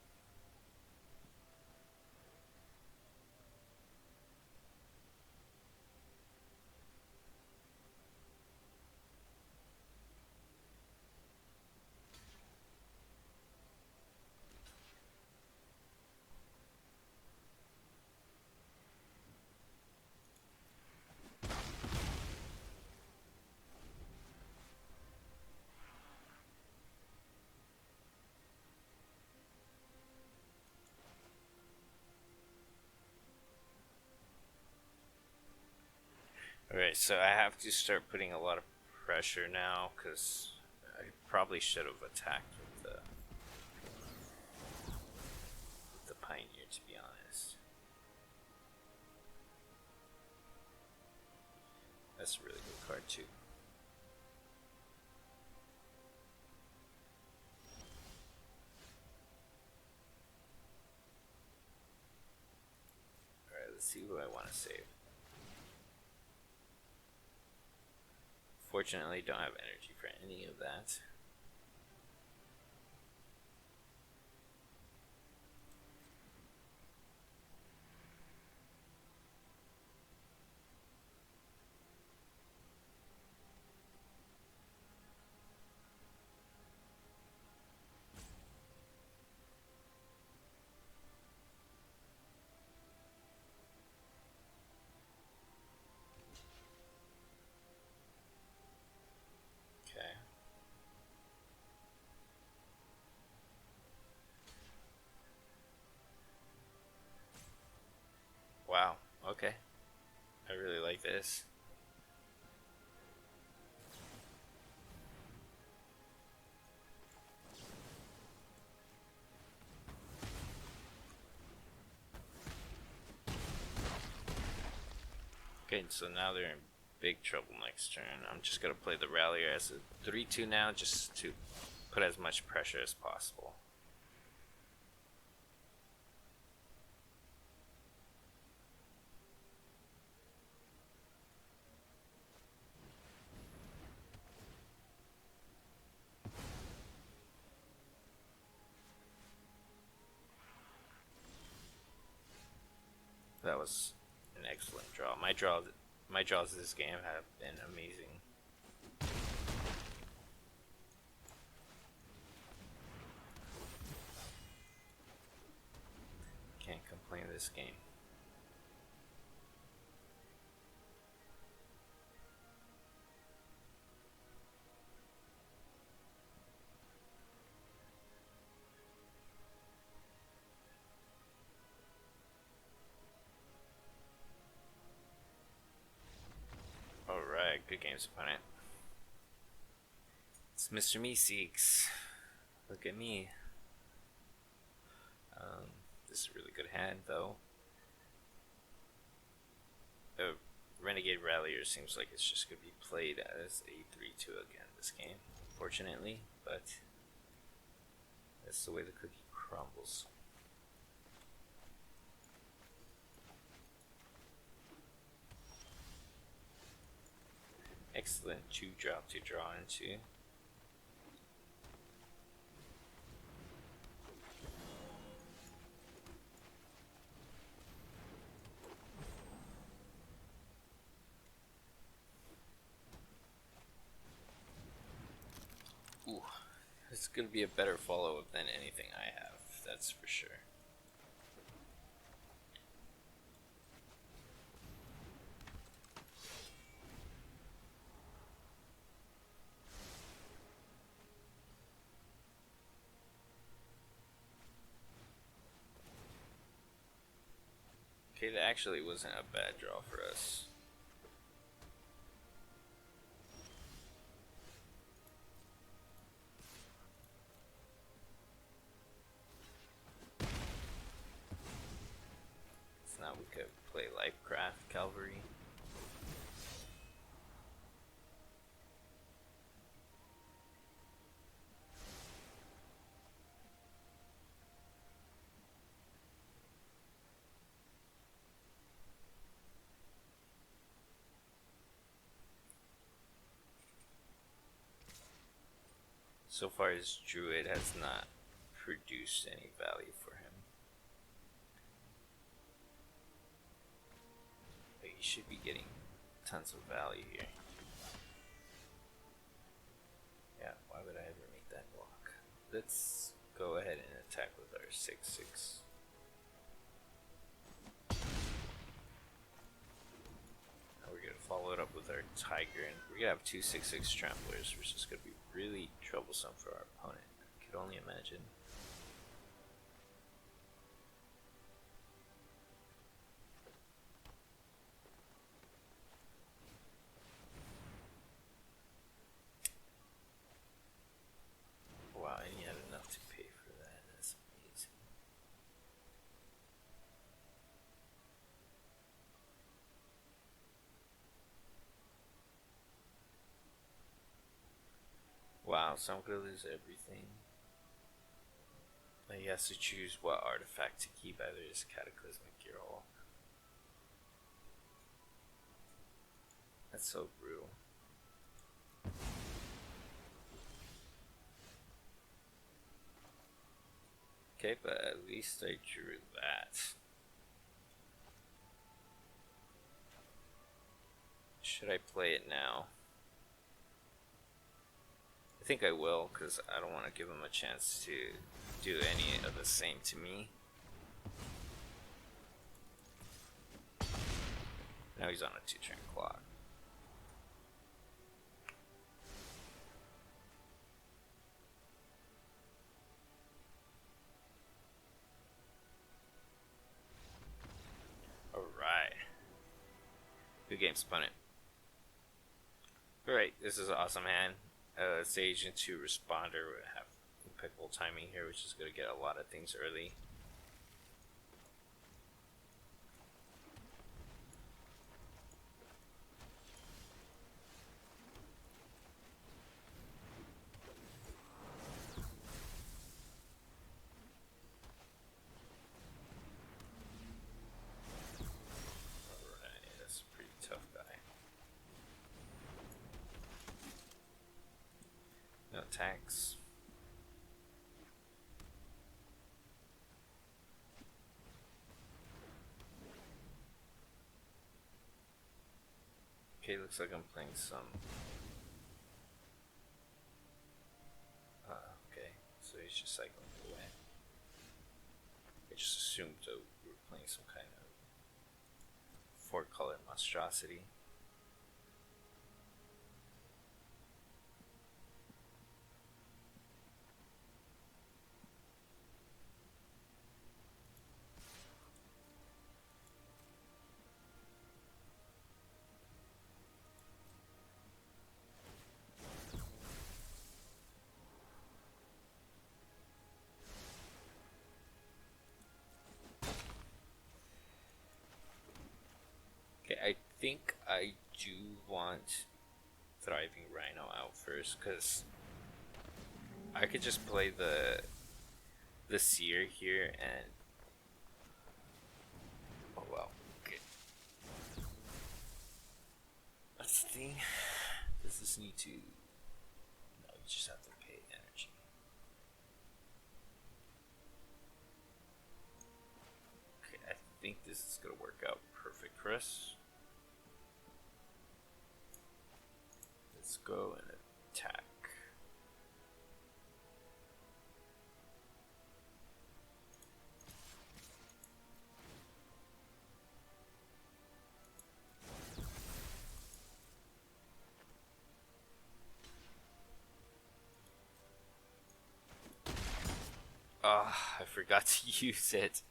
Alright, so I have to start putting a lot of pressure now because I probably should have attacked with the Pioneer, to be honest. That's a really good card too. Alright, let's see who I want to save. Fortunately, don't have energy for any of that. Okay. Okay. I really like this. Okay, so now they're in big trouble next turn. I'm just gonna play the Rallier as a 3-2 now, just to put as much pressure as possible. That was an excellent draw. My draws this game have been amazing. Can't complain this game. Alright, good games, opponent. It's Mr. Meeseeks. Look at me. This is a really good hand, though. The Renegade Rallier seems like it's just going to be played as a 3-2 again this game, unfortunately, but that's the way the cookie crumbles. Excellent 2-drop to draw into. Ooh, it's going to be a better follow-up than anything I have, that's for sure. Okay, that actually wasn't a bad draw for us. So now we could play Lifecraft Cavalry. So far, his Druid has not produced any value for him. But he should be getting tons of value here. Yeah, why would I ever make that block? Let's go ahead and attack with our 6/6. Now we're gonna follow it up with our Tiger, and we're gonna have two 6/6 Tramplers, which is gonna be really troublesome for our opponent. I could only imagine. Wow, and he had enough to pay for that. That's amazing. Wow, so I'm gonna lose everything. He has to choose what artifact to keep, either his Cataclysmic Gearhulk. That's so brutal. Okay, but at least I drew that. Should I play it now? I think I will, because I don't want to give him a chance to do any of the same to me. Now he's on a 2-turn clock. Alright. Good game, Spunnet. Alright, this is an awesome hand. Sage into Responder. We have impeccable timing here, which is going to get a lot of things early. Alright, that's a pretty tough guy. No attacks. Okay, looks like I'm playing some. Okay, so he's just cycling away. I just assumed we were playing some kind of 4-color monstrosity. I think I do want Thriving Rhino out first, because I could just play the Seer here and oh well. Okay. That's the thing. Does this need to? No, you just have to pay energy. Okay, I think this is gonna work out perfect for us. Let's go and attack. I forgot to use it.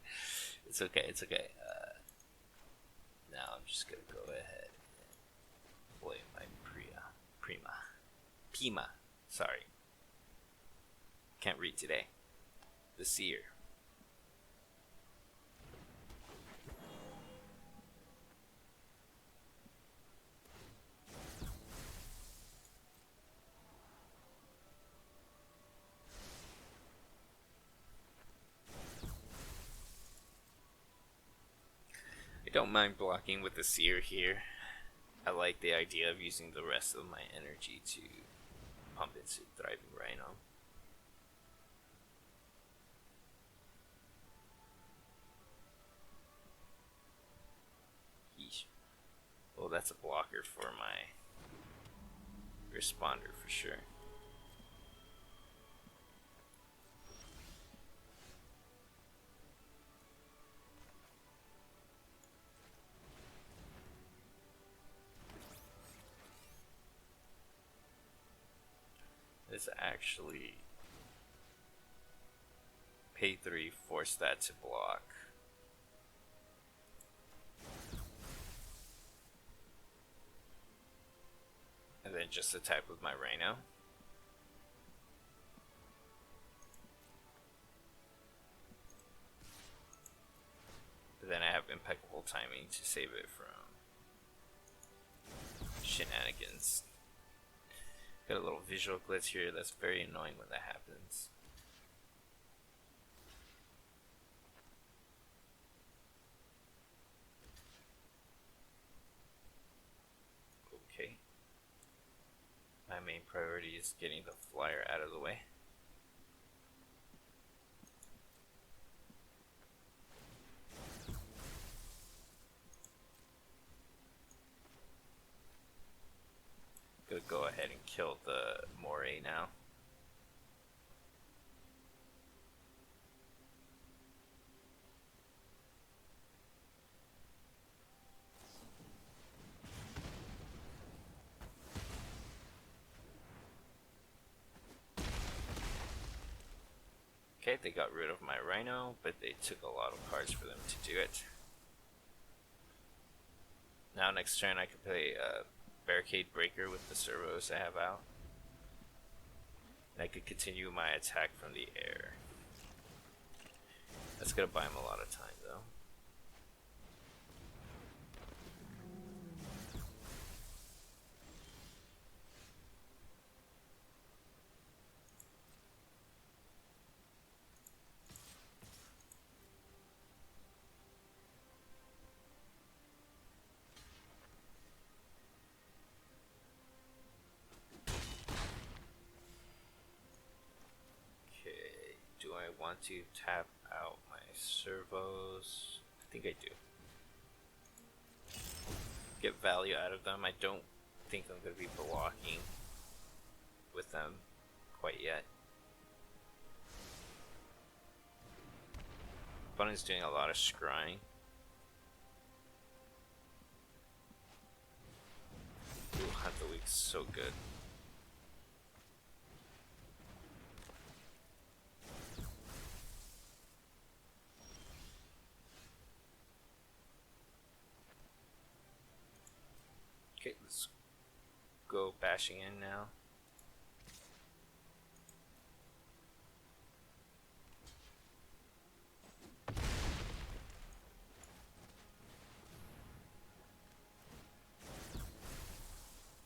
It's okay, it's okay. Now I'm just gonna go ahead and play my Pima. Sorry. Can't read today. The Seer. I don't mind blocking with the Seer here. I like the idea of using the rest of my energy to pump into Thriving Rhino. Yeesh. Well, that's a blocker for my Responder for sure. Is actually pay 3, force that to block. And then just attack with my Rhino. But then I have impeccable timing to save it from shenanigans. Got a little visual glitch here that's very annoying when that happens. Okay. My main priority is getting the flyer out of the way. Gonna go ahead and kill the Moray now. Okay, they got rid of my Rhino, but they took a lot of cards for them to do it. Now next turn I can play Barricade Breaker with the servos I have out. And I could continue my attack from the air. That's gonna buy him a lot of time though. Do I want to tap out my servos? I think I do. Get value out of them. I don't think I'm going to be blocking with them quite yet. Opponent's doing a lot of scrying. Ooh, Hunt the Weak's so good. Okay, let's go bashing in now.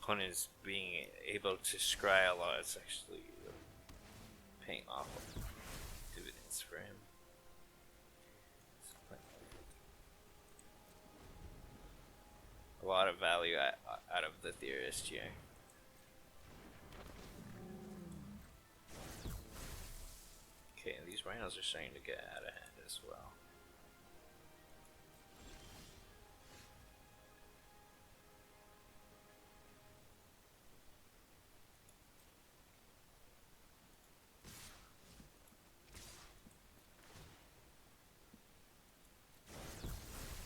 Opponent is being able to scry a lot. It's actually paying off dividends for him. A lot of value out of the Theorist here. Okay, and these rhinos are starting to get out of hand as well.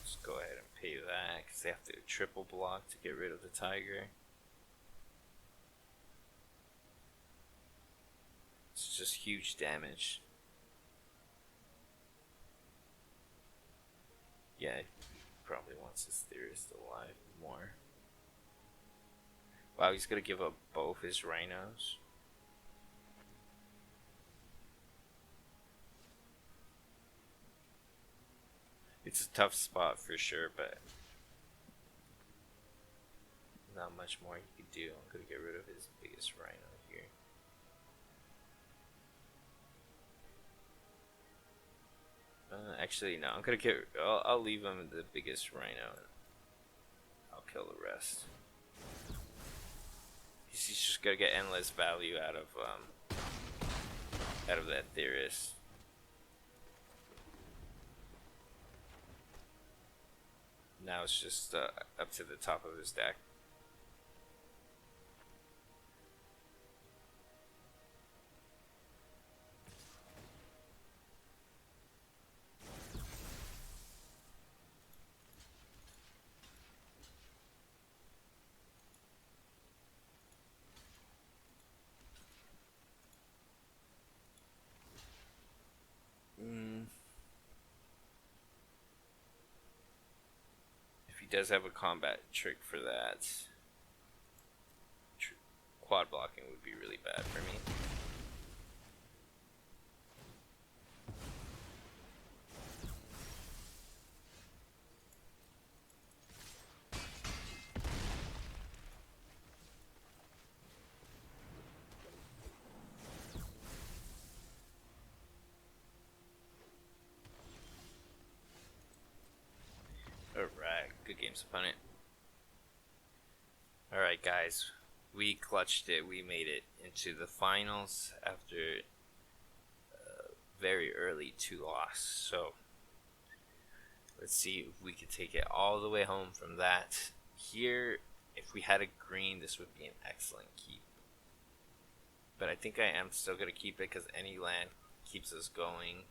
Let's go ahead and pay that because they have to triple block to get rid of the tiger. It's just huge damage. Yeah, he probably wants his Theorist alive more. Wow, he's gonna give up both his rhinos. It's a tough spot for sure, but not much more he could do. I'm gonna get rid of his biggest rhino here. Actually, no. I'm gonna get. I'll leave him the biggest rhino. I'll kill the rest. He's just gonna get endless value out of that Theorist. Now it's just up to the top of his deck. He does have a combat trick for that. Quad blocking would be really bad for me. Alright, good games, opponent. Alright, guys, we clutched it. We made it into the finals after a very early 2 loss. So, let's see if we could take it all the way home from that. Here, if we had a green, this would be an excellent keep. But I think I am still going to keep it because any land keeps us going.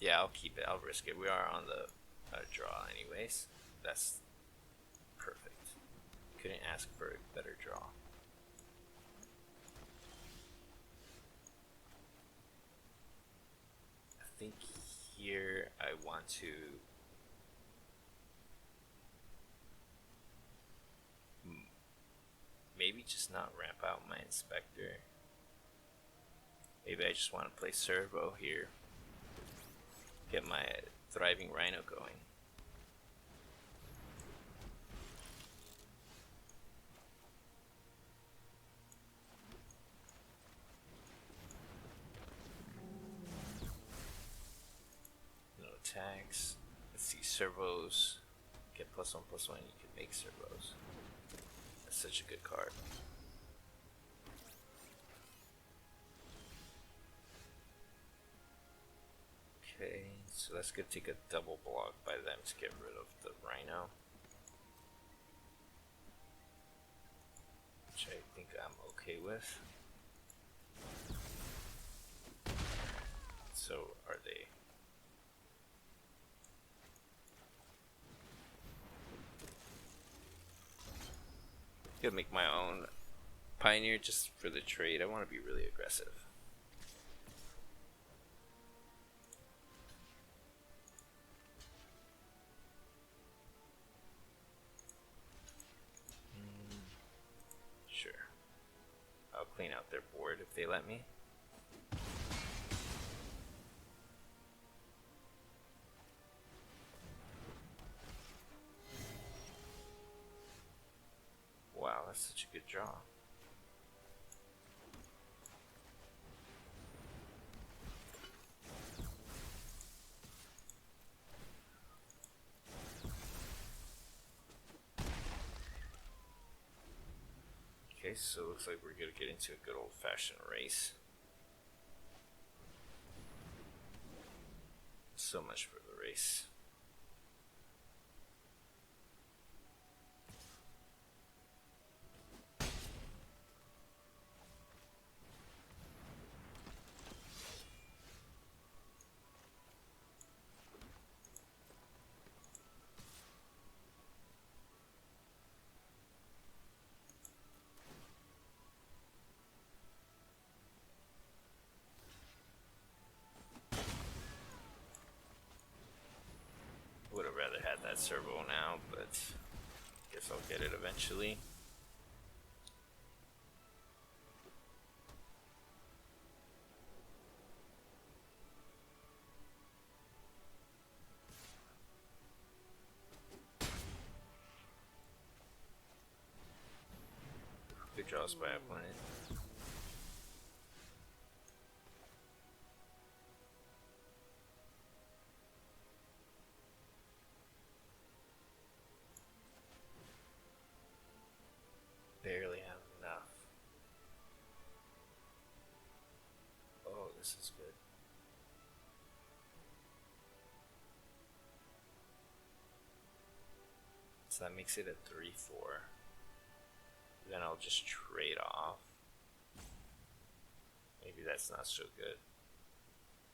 Yeah, I'll keep it. I'll risk it. We are on the draw anyways. That's perfect. Couldn't ask for a better draw. I think here I want to just not ramp out my inspector? Maybe I just want to play servo here. Get my thriving rhino going. No attacks. Let's see, servos. Get +1/+1, you can make servos. That's such a good card. Okay, so that's gonna take a double block by them to get rid of the rhino. Which I think I'm okay with. So are they? Gonna make my own pioneer just for the trade. I want to be really aggressive. Sure. I'll clean out their board if they let me. Wow, that's such a good draw. Okay, so it looks like we're gonna get into a good old-fashioned race. So much for the race. Would have rather had that servo now, but guess I'll get it eventually. Good draws by opponent. Barely have enough. Oh, this is good. So that makes it a 3-4. Then I'll just trade off. Maybe that's not so good.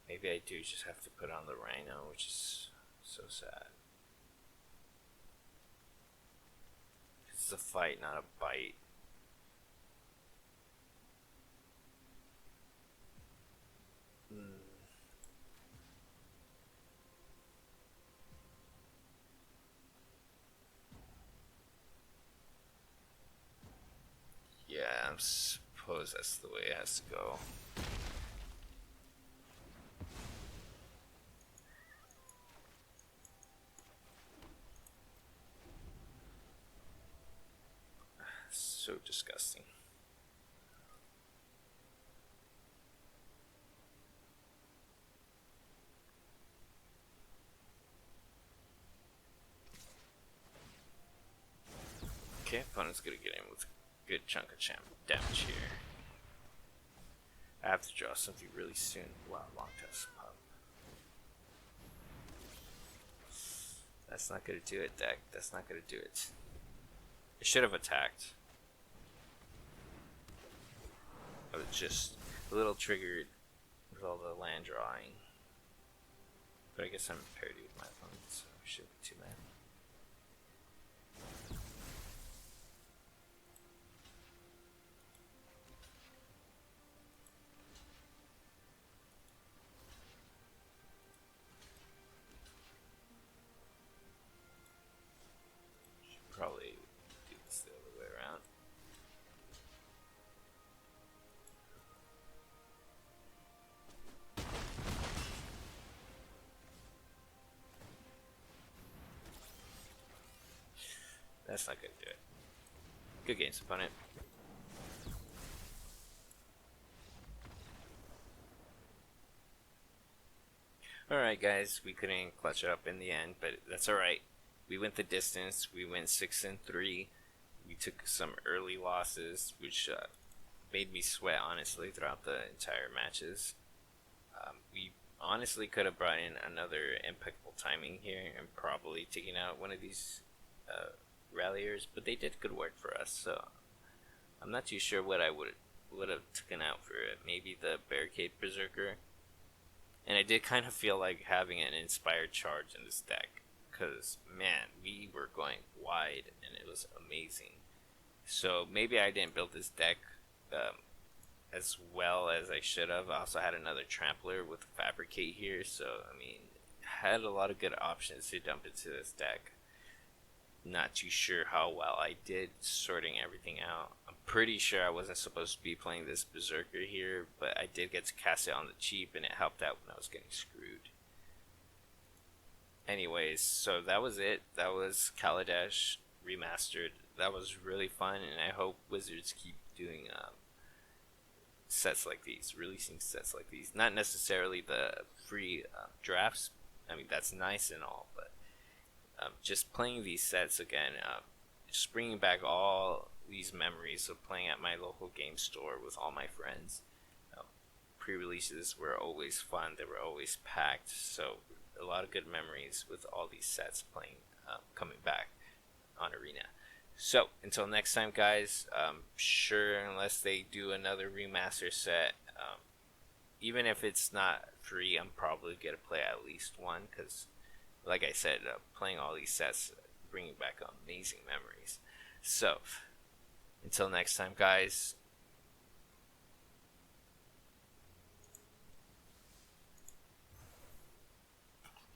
Maybe I do just have to put on the rhino, which is so sad. It's a fight, not a bite. Yeah, I suppose that's the way it has to go. So disgusting. Okay, opponent's gonna get in with a good chunk of damage here. I have to draw something really soon. Wow, long test pop. That's not gonna do it, deck. That's not gonna do it. It should have attacked. I was just a little triggered with all the land drawing. But I guess I'm in parity with my opponent, so it shouldn't be too bad. Should probably do this the other way around. That's not gonna do it. Good games, opponent. Alright, guys, we couldn't clutch it up in the end, but that's alright. We went the distance. We went 6-3. We took some early losses, which made me sweat, honestly, throughout the entire matches. We honestly could have brought in another impeccable timing here and probably taken out one of these ralliers, but they did good work for us, so I'm not too sure what I would have taken out for it. Maybe the Barricade Berserker. And I did kind of feel like having an inspired charge in this deck, because man, we were going wide and it was amazing. So maybe I didn't build this deck as well as I should have. I also had another Trampler with Fabricate here, so I mean, had a lot of good options to dump into this deck. Not too sure how well I did sorting everything out. I'm pretty sure I wasn't supposed to be playing this Berserker here, but I did get to cast it on the cheap and it helped out when I was getting screwed. Anyways, so that was it. That was Kaladesh Remastered. That was really fun, and I hope Wizards keep doing sets like these, releasing sets like these. Not necessarily the free drafts. I mean, that's nice and all, but just playing these sets again, just bringing back all these memories of playing at my local game store with all my friends. Pre-releases were always fun. They were always packed, so a lot of good memories with all these sets playing, coming back on Arena. So until next time, guys, sure, unless they do another remaster set, even if it's not free, I'm probably gonna play at least one, because like I said, playing all these sets, bringing back amazing memories. So, until next time, guys,